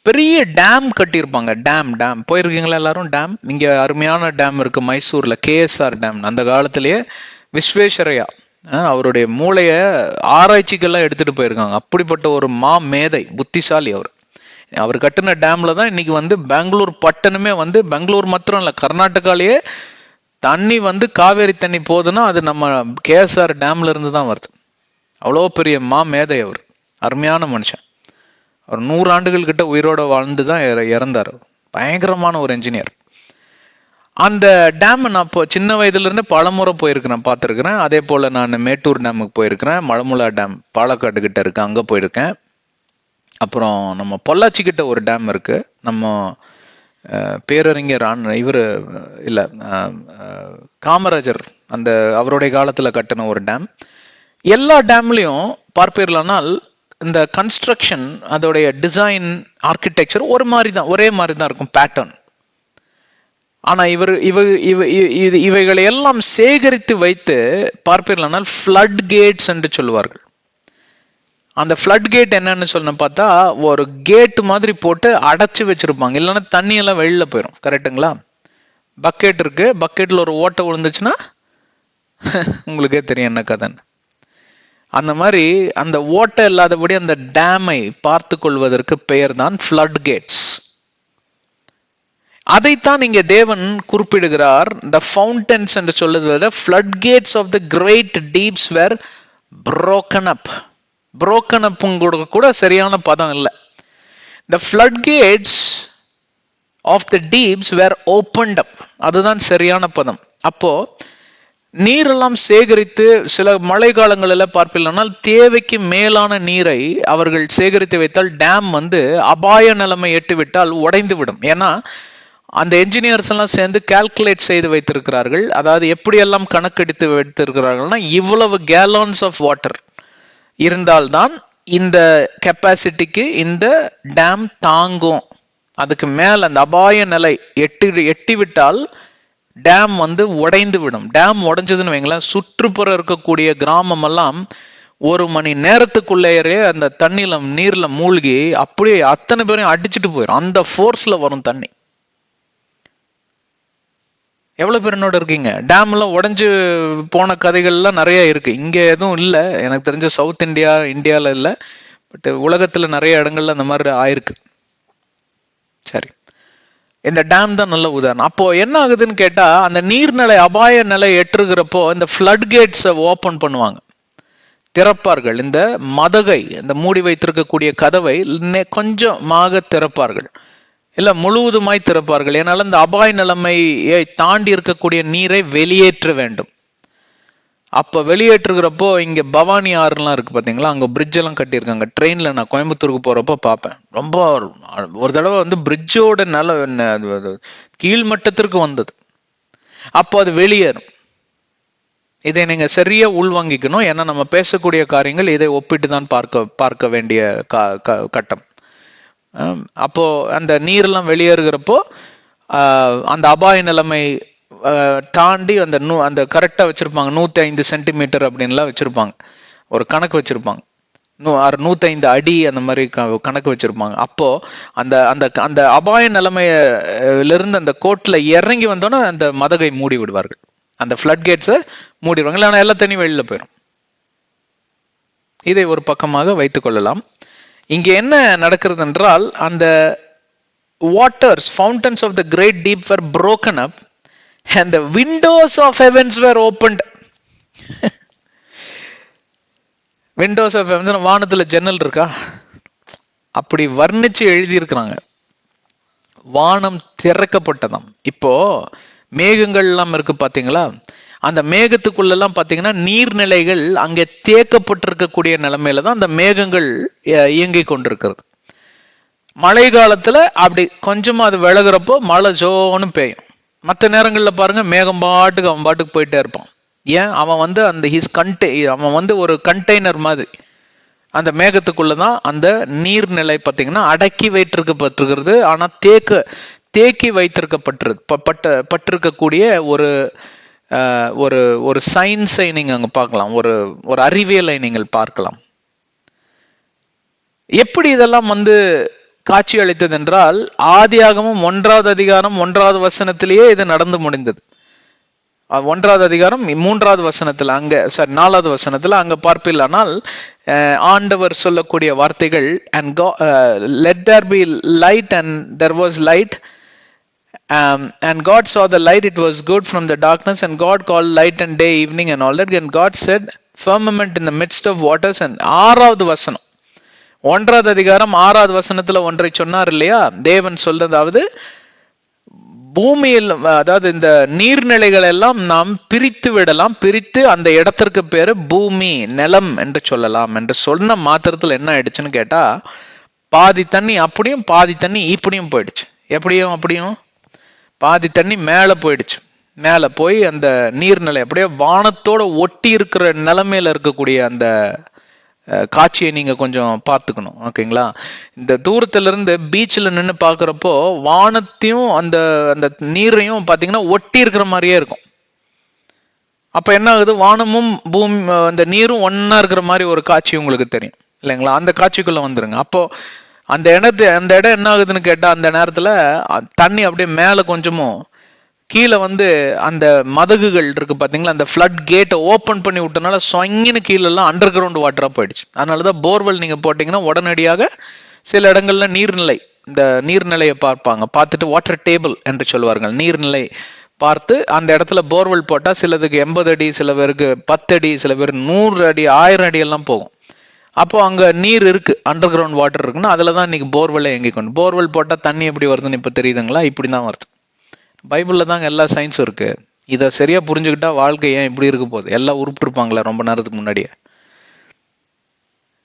Speaker 1: பெரிய டேம் கட்டியிருப்பாங்க. டேம் போயிருக்கீங்களா எல்லாரும்? டேம், இங்க அருமையான டேம் இருக்கு மைசூர்ல, கேஎஸ்ஆர் டேம். அந்த காலத்திலேயே விஸ்வேஸ்வரையா அவருடைய மூளைய ஆராய்ச்சிக்கெல்லாம் எடுத்துட்டு போயிருக்காங்க. அப்படிப்பட்ட ஒரு மேதை, புத்திசாலி அவர். அவர் கட்டின டேம்ல தான் இன்னைக்கு பெங்களூர் பட்டணமே பெங்களூர் மாத்திரம் இல்ல, கர்நாடகாலேயே தண்ணி காவேரி தண்ணி போகுதுன்னா அது நம்ம கேஎஸ்ஆர் டேம்ல இருந்து தான் வருது. அவ்வளோ பெரிய மேதை அவர், அருமையான மனுஷன். அவர் 100 ஆண்டுகள் கிட்ட உயிரோட வாழ்ந்துதான் இறந்தார். பயங்கரமான ஒரு என்ஜினியர். அந்த டேம் நான் இப்போ சின்ன வயதுல இருந்து பலமுறை போயிருக்கிறேன், பார்த்துருக்கிறேன். அதே போல நான் மேட்டூர் டேமுக்கு போயிருக்கிறேன். மலமுலா டேம் பாலக்காடு கிட்ட இருக்கு, அங்க போயிருக்கேன். அப்புறம் நம்ம பொள்ளாச்சி கிட்ட ஒரு டேம் இருக்கு, நம்ம பேரறிஞர் இவர் இல்ல காமராஜர் அந்த அவருடைய காலத்துல கட்டின ஒரு டேம். எல்லா டேம்லயும் பார்ப்பீர்களானால் இந்த கன்ஸ்ட்ரக்ஷன், அதோடைய டிசைன், ஆர்கிடெக்சர் ஒரு மாதிரி தான், ஒரே மாதிரி தான் இருக்கும், பேட்டர்ன். ஆனா இவைகளை எல்லாம் சேகரித்து வைத்து பார்ப்பீர்களானால் ஃப்ளட் கேட்ஸ் என்று சொல்லுவார்கள். அந்த ஃப்ளட் கேட் என்னன்னு சொல்ல பார்த்தா, ஒரு கேட் மாதிரி போட்டு அடைச்சு வச்சிருப்பாங்க, இல்லைன்னா தண்ணி எல்லாம் வெளியில போயிடும். கரெக்டுங்களா? பக்கெட் இருக்கு, பக்கெட்ல ஒரு ஓட்டை விழுந்துச்சுன்னா உங்களுக்கே தெரியும் என்ன கதைன்னு. அந்த மாதிரி அந்த ஓட்டை இல்லாதபடி அந்த டேமை பார்த்து கொள்வதற்கு பெயர் தான் ஃப்ளட் கேட்ஸ். அதைத்தான் இங்க தேவன் குறிப்பிடுகிறார். the fountains என்று சொல்லுவது flood gates of the great deeps were broken up. broken up கூட சரியான பதம் இல்லை. the flood gates of the deeps were opened up, அதுதான் சரியான பதம். அப்போ நீரெல்லாம் சேகரித்து, சில மழை காலங்களில் பார்ப்பீர்களானால் தேவைக்கு மேலான நீரை அவர்கள் சேகரித்து வைத்தால் டேம் அபாய நிலைமை எட்டுவிட்டால் உடைந்து விடும். ஏன்னா அந்த என்ஜினியர்ஸ் எல்லாம் சேர்ந்து கால்குலேட் செய்து வைத்திருக்கிறார்கள். அதாவது எப்படியெல்லாம் கணக்கெடுத்து வைத்திருக்கிறார்கள்னா, இவ்வளவு கேலன்ஸ் ஆஃப் வாட்டர் இருந்தால்தான் இந்த கெப்பாசிட்டிக்கு இந்த டேம் தாங்கும். அதுக்கு மேல அந்த அபாய நிலை எட்டிவிட்டால் டேம் உடைந்து விடும். டேம் உடைஞ்சதுன்னு வைங்களேன், சுற்றுப்புற இருக்கக்கூடிய கிராமம் எல்லாம் 1 மணி நேரத்துக்குள்ளேயே அந்த நீர்ல மூழ்கி அப்படியே அத்தனை பேரையும் அடிச்சுட்டு போயிடும். அந்த ஃபோர்ஸ்ல வரும் தண்ணி. எவ்வளவு பேர் என்னோட இருக்கீங்க? டேம் எல்லாம் உடைஞ்சு போன கதைகள்லாம் நிறைய இருக்கு. இங்க எதுவும் இல்லை, எனக்கு தெரிஞ்ச சவுத் இந்தியால இல்லை, பட் உலகத்துல நிறைய இடங்கள்ல அந்த மாதிரி ஆயிருக்கு. சரி, இந்த டேம் தான் நல்ல உதாரணம். அப்போ என்ன ஆகுதுன்னு கேட்டா, அந்த நீர்நிலை அபாய நிலை எட்டுகிறப்போ இந்த ஃப்ளட் கேட்ஸை ஓபன் பண்ணுவாங்க, திறப்பார்கள். இந்த மதகை, இந்த மூடி வைத்திருக்கக்கூடிய கதவை கொஞ்சமாக திறப்பார்கள், இல்ல முழுவதுமாய் திறப்பார்கள். ஏன்னால இந்த அபாய நிலைமையை தாண்டி இருக்கக்கூடிய நீரை வெளியேற்ற வேண்டும். அப்ப வெளியேற்றுகிறப்போ இங்க பவானி ஆறுலாம் இருக்கு பாத்தீங்களா, அங்க பிரிட்ஜ் எல்லாம் கட்டியிருக்காங்க. ட்ரெயின்ல நான் கோயம்புத்தூருக்கு போறப்போ பார்ப்பேன். ரொம்ப ஒரு தடவை வந்து பிரிட்ஜோட கீழ்மட்டத்திற்கு வந்தது. அப்போ அது வெளியேறும். இதை நீங்க சரியா உள்வாங்கிக்கணும். ஏன்னா நம்ம பேசக்கூடிய காரியங்கள் இதை ஒப்பிட்டு தான் பார்க்க வேண்டிய கட்டம். அப்போ அந்த நீரெல்லாம் வெளியேறுகிறப்போ அந்த அபாய நிலைமை தாண்டி அந்த கரெக்டா வச்சிருப்பாங்க, 105 சென்டிமீட்டர் அப்படின்லாம் வச்சிருப்பாங்க, ஒரு கணக்கு வச்சிருப்பாங்க, 105 அடி அந்த மாதிரி கணக்கு வச்சிருப்பாங்க. அப்போ அந்த அந்த அந்த அபாய நிலைமையிலிருந்து அந்த கோட்ல இறங்கி வந்தோன்னா அந்த மதகை மூடி விடுவார்கள், அந்த ஃப்ளட் கேட்ஸை மூடிடுவாங்க, இல்லைன்னா எல்லா தண்ணியும் வெளியில போயிடும். இதை ஒரு பக்கமாக வைத்துக் கொள்ளலாம். இங்க என்ன நடக்கிறது என்றால், அந்த waters, fountains of the great deep were broken up and the windows of heavens were opened. windows of heavens, வானத்துல ஜன்னல் இருக்கா? அப்படி வர்ணிச்சு எழுதி இருக்கிறாங்க. வானம் திறக்கப்பட்டதாம். இப்போ மேகங்கள் எல்லாம் இருக்கு பாத்தீங்களா, அந்த மேகத்துக்குள்ளெல்லாம் பாத்தீங்கன்னா நீர்நிலைகள் அங்கே தேக்கப்பட்டிருக்கக்கூடிய நிலைமையில தான் அந்த மேகங்கள் இயங்கிக் கொண்டிருக்கிறது. மழை காலத்துல அப்படி கொஞ்சமா அது விலகுறப்போ மழை ஜோன்னு பெய்யும். மற்ற நேரங்கள்ல பாருங்க, மேகம் பாட்டுக்கு அவன் பாட்டுக்கு போயிட்டே இருப்பான். ஏன்? அவன் வந்து அந்த அவன் வந்து ஒரு கண்டெய்னர் மாதிரி அந்த மேகத்துக்குள்ளதான் அந்த நீர்நிலை பார்த்தீங்கன்னா அடக்கி வைத்திருக்கப்பட்டிருக்கிறது. ஆனா தேக்கி வைத்திருக்கப்பட்டிருக்கக்கூடிய ஒரு ஒரு ஒரு சயின்ஸை நீங்க அங்க பார்க்கலாம், ஒரு அறிவியலை நீங்கள் பார்க்கலாம். எப்படி இதெல்லாம் வந்து காட்சி அளித்தது என்றால், ஆதியாகமம் 1வது அதிகாரம் 1வது வசனத்திலேயே இது நடந்து முடிந்தது. 1வது அதிகாரம் 3வது வசனத்துல, அங்க 4வது வசனத்துல அங்க பார்ப்பில்லானால் ஆண்டவர் சொல்லக்கூடிய வார்த்தைகள், and let there be light and there was light, and God saw the light, it was good from the darkness, and God called light and day, evening and all that, and God said firmament in the midst of waters. And 6வது வசனம், 1வது அதிகாரம் 6வது வசனத்துல ஒன்றை சொன்னார் இல்லையா, தேவன் சொல்றதாவது பூமியில், அதாவது இந்த நீர்நிலைகள் எல்லாம் நாம் பிரித்து விடலாம், பிரித்து அந்த இடத்திற்கு பேரு பூமி, நிலம் என்று சொல்லலாம் என்று சொன்ன மாத்திரத்துல என்ன ஆயிடுச்சுன்னு கேட்டா, பாதி தண்ணி அப்படியும் பாதி தண்ணி இப்படியும் போயிடுச்சு. எப்படியும் அப்படியும் பாதி தண்ணி மேல போயிடுச்சு. மேல போய் அந்த நீர்நிலை அப்படியே வானத்தோட ஒட்டி இருக்கிற நிலைமையில இருக்கக்கூடிய அந்த காட்சியை நீங்க கொஞ்சம் பார்த்துக்கணும். ஓகேங்களா? இந்த தூரத்துல இருந்து பீச்சில் நின்று பாக்குறப்போ வானத்தையும் அந்த அந்த நீரையும் பாத்தீங்கன்னா ஒட்டி இருக்கிற மாதிரியே இருக்கும். அப்ப என்ன ஆகுது, வானமும் பூமி அந்த நீரும் ஒன்னா இருக்கிற மாதிரி ஒரு காட்சி உங்களுக்கு தெரியும் இல்லைங்களா? அந்த காட்சிக்குள்ள வந்துருங்க. அப்போ அந்த இடம் என்ன ஆகுதுன்னு கேட்டா, அந்த நேரத்துல தண்ணி அப்படியே மேல கொஞ்சமும் கீழே வந்து அந்த மதகுகள் இருக்கு பாத்தீங்களா, அந்த ஃப்ளட் கேட்டை ஓபன் பண்ணி விட்டனால சொங்கின்னு கீழே எல்லாம் அண்டர் கிரவுண்ட் வாட்டரா போயிடுச்சு. அதனாலதான் போர்வெல் நீங்க போட்டீங்கன்னா உடனடியாக சில இடங்கள்ல இந்த நீர்நிலையை பார்த்துட்டு வாட்டர் டேபிள் என்று சொல்வார்கள், நீர்நிலை பார்த்து அந்த இடத்துல போர்வெல் போட்டா சிலதுக்கு 80 அடி, சில பேருக்கு 10 அடி, சில பேர் 100 அடி 1000 அடி எல்லாம் போகும். அப்போ அங்க நீர் இருக்கு, அண்டர் கிரவுண்ட் வாட்டர் இருக்குன்னா அதுலதான் இன்னைக்கு போர்வெல்லை எங்கி கொண்டு. போர்வெல் போட்டா தண்ணி எப்படி வருதுன்னு இப்ப தெரியுதுங்களா? இப்படிதான் வருது. பைபிள்ல தாங்க எல்லா சயின்ஸும் இருக்கு. இதை சரியா புரிஞ்சுக்கிட்டா வாழ்க்கை ஏன் இப்படி இருக்க போகுது, எல்லாம் உருப்பிருப்பாங்களா ரொம்ப நேரத்துக்கு முன்னாடியே.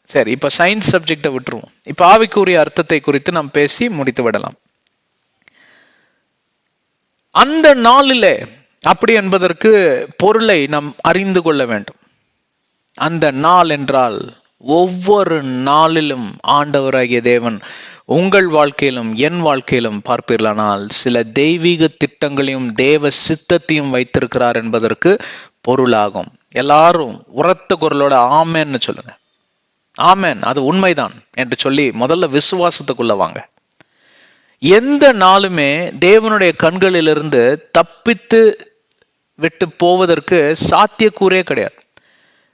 Speaker 1: சரி, இப்ப சயின்ஸ் சப்ஜெக்டை விட்டுருவோம். இப்ப ஆவிக்குரிய அர்த்தத்தை குறித்து நாம் பேசி முடித்து விடலாம். அந்த நாளிலே அப்படி என்பதற்கு பொருளை நாம் அறிந்து கொள்ள வேண்டும். அந்த நாள் என்றால் ஒவ்வொரு நாளிலும் ஆண்டவராகிய தேவன் உங்கள் வாழ்க்கையிலும் என் வாழ்க்கையிலும் பார்ப்பீர்களானால் சில தெய்வீக திட்டங்களையும் தேவ சித்தத்தையும் வைத்திருக்கிறார் என்பதற்கு பொருளாகும். எல்லாரும் உரத்த குரலோட ஆமேன்னு சொல்லுங்க. ஆமேன், அது உண்மைதான் என்று சொல்லி முதல்ல விசுவாசத்துக்குள்ள வாங்க. எந்த நாளுமே தேவனுடைய கண்களிலிருந்து தப்பித்து விட்டு போவதற்கு சாத்தியக்கூறே கிடையாது.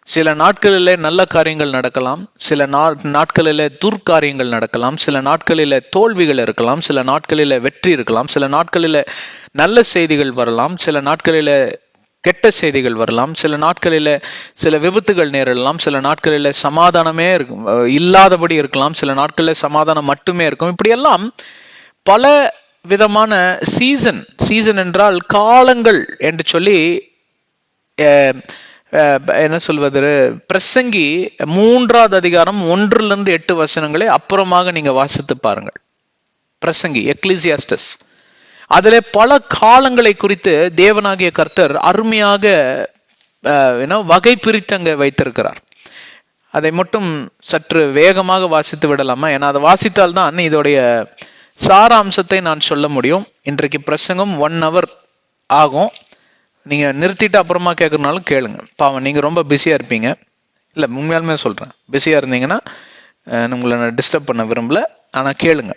Speaker 1: சில நாட்களிலே நல்ல காரியங்கள் நடக்கலாம், சில நாட்களிலே துர்காரியங்கள் நடக்கலாம், சில நாட்களிலே தோல்விகள் இருக்கலாம், சில நாட்களிலே வெற்றி இருக்கலாம், சில நாட்களிலே நல்ல செய்திகள் வரலாம், சில நாட்களிலே கெட்ட செய்திகள் வரலாம், சில நாட்களிலே சில விபத்துகள் நேரிடலாம், சில காலங்களிலே சமாதானமே இருக்கும், இல்லாதபடி இருக்கலாம், சில நாட்களில் சமாதானம் மட்டுமே இருக்கும். இப்படியெல்லாம் பல விதமான சீசன் என்றால் காலங்கள் என்று சொல்லி என்ன சொல்வது, பிரசங்கி 3வது அதிகாரம் 1-8 வசனங்களை அப்புறமாக நீங்க வாசித்து பாருங்கள். பிரசங்கி எக்லிசியாஸ்டஸ், அதிலே பல காலங்களை குறித்து தேவனாகிய கர்த்தர் அருமையாக வகை பிரித்து அங்க வைத்திருக்கிறார். அதை மட்டும் சற்று வேகமாக வாசித்து விடலாமா? ஏன்னா அதை வாசித்தால்தான் இதோடைய சாராம்சத்தை நான் சொல்ல முடியும். இன்றைக்கு பிரசங்கம் 1 hour ஆகும். நீங்க நிறுத்திட்டு அப்புறமா கேட்கறதுனாலும் கேளுங்க. பாவம், நீங்க ரொம்ப பிஸியா இருப்பீங்க. இல்ல, உண்மையாலுமே சொல்றேன், பிஸியா இருந்தீங்கன்னா உங்களை நான் டிஸ்டர்ப் பண்ண விரும்பல, ஆனா கேளுங்க.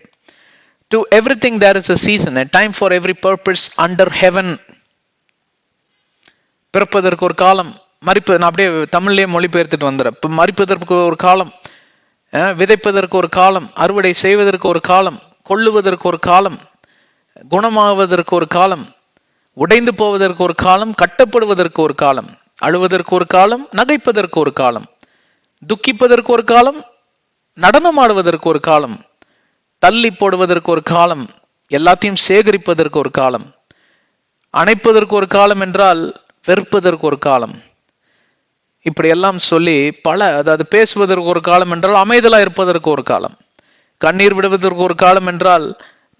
Speaker 1: To everything there is a season, a time for every purpose under heaven. பிறப்பதற்கு ஒரு காலம், நான் அப்படியே தமிழ்லயே மொழிபெயர்த்துட்டு வந்துடுறேன். இப்ப மரிப்பதற்கு ஒரு காலம், விதைப்பதற்கு ஒரு காலம், அறுவடை செய்வதற்கு ஒரு காலம், கொள்ளுவதற்கு ஒரு காலம், குணமாவதற்கு ஒரு காலம், உடைந்து போவதற்கு ஒரு காலம், கட்டப்படுவதற்கு ஒரு காலம், அழுவதற்கு ஒரு காலம், நகைப்பதற்கு ஒரு காலம், துக்கிப்பதற்கு ஒரு காலம், நடனமாடுவதற்கு ஒரு காலம், தள்ளி போடுவதற்கு ஒரு காலம், எல்லாத்தையும் சேகரிப்பதற்கு ஒரு காலம், அணைப்பதற்கு ஒரு காலம் என்றால் வெறுப்பதற்கு ஒரு காலம். இப்படி எல்லாம் சொல்லி பல, அதாவது பேசுவதற்கு ஒரு காலம் என்றால் அமைதலா இருப்பதற்கு ஒரு காலம், கண்ணீர் விடுவதற்கு ஒரு காலம் என்றால்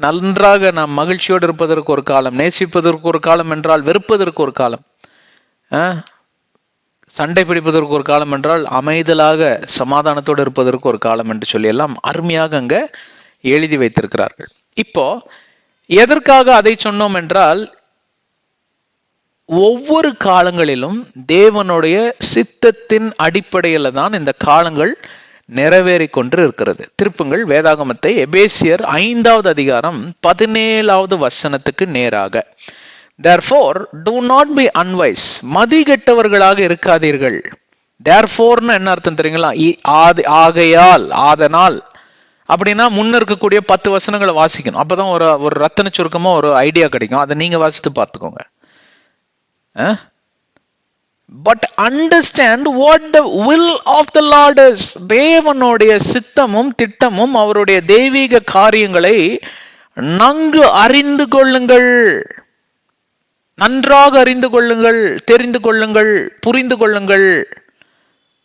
Speaker 1: நன்றாக நாம் மகிழ்ச்சியோடு இருப்பதற்கு ஒரு காலம், நேசிப்பதற்கு ஒரு காலம் என்றால் வெறுப்பதற்கு ஒரு காலம், சண்டை பிடிப்பதற்கு ஒரு காலம் என்றால் அமைதலாக சமாதானத்தோடு இருப்பதற்கு ஒரு காலம் என்று சொல்லி எல்லாம் அருமையாக அங்க எழுதி வைத்திருக்கிறார்கள். இப்போ எதற்காக அதை சொன்னோம் என்றால், ஒவ்வொரு காலங்களிலும் தேவனுடைய சித்தத்தின் அடிப்படையில தான் இந்த காலங்கள் நிறைவேறி கொண்டு இருக்கிறது. திருப்புங்கள் வேதாகமத்தை, எபேசியர் 5வது அதிகாரம் 17வது வசனத்துக்கு நேராக. Therefore do not be unwise, மதிகெட்டவர்களாக இருக்காதீர்கள். Therefore என்ன அர்த்தம் தெரியுங்களா? ஆகையால், ஆதனால் அப்படின்னா முன்ன இருக்கக்கூடிய 10 வசனங்களை வாசிக்கணும். அப்பதான் ஒரு ரத்தன சுருக்கமா ஒரு ஐடியா கிடைக்கும். அதை நீங்க வாசித்து பார்த்துக்கோங்க. But understand what the will of the Lord is. தேவனுடைய சித்தமும் திட்டமும் அவருடைய தெய்வீக காரியங்களை நன்கு அறிந்து கொள்ளுங்கள், நன்றாக அறிந்து கொள்ளுங்கள், தெரிந்து கொள்ளுங்கள், புரிந்து கொள்ளுங்கள்.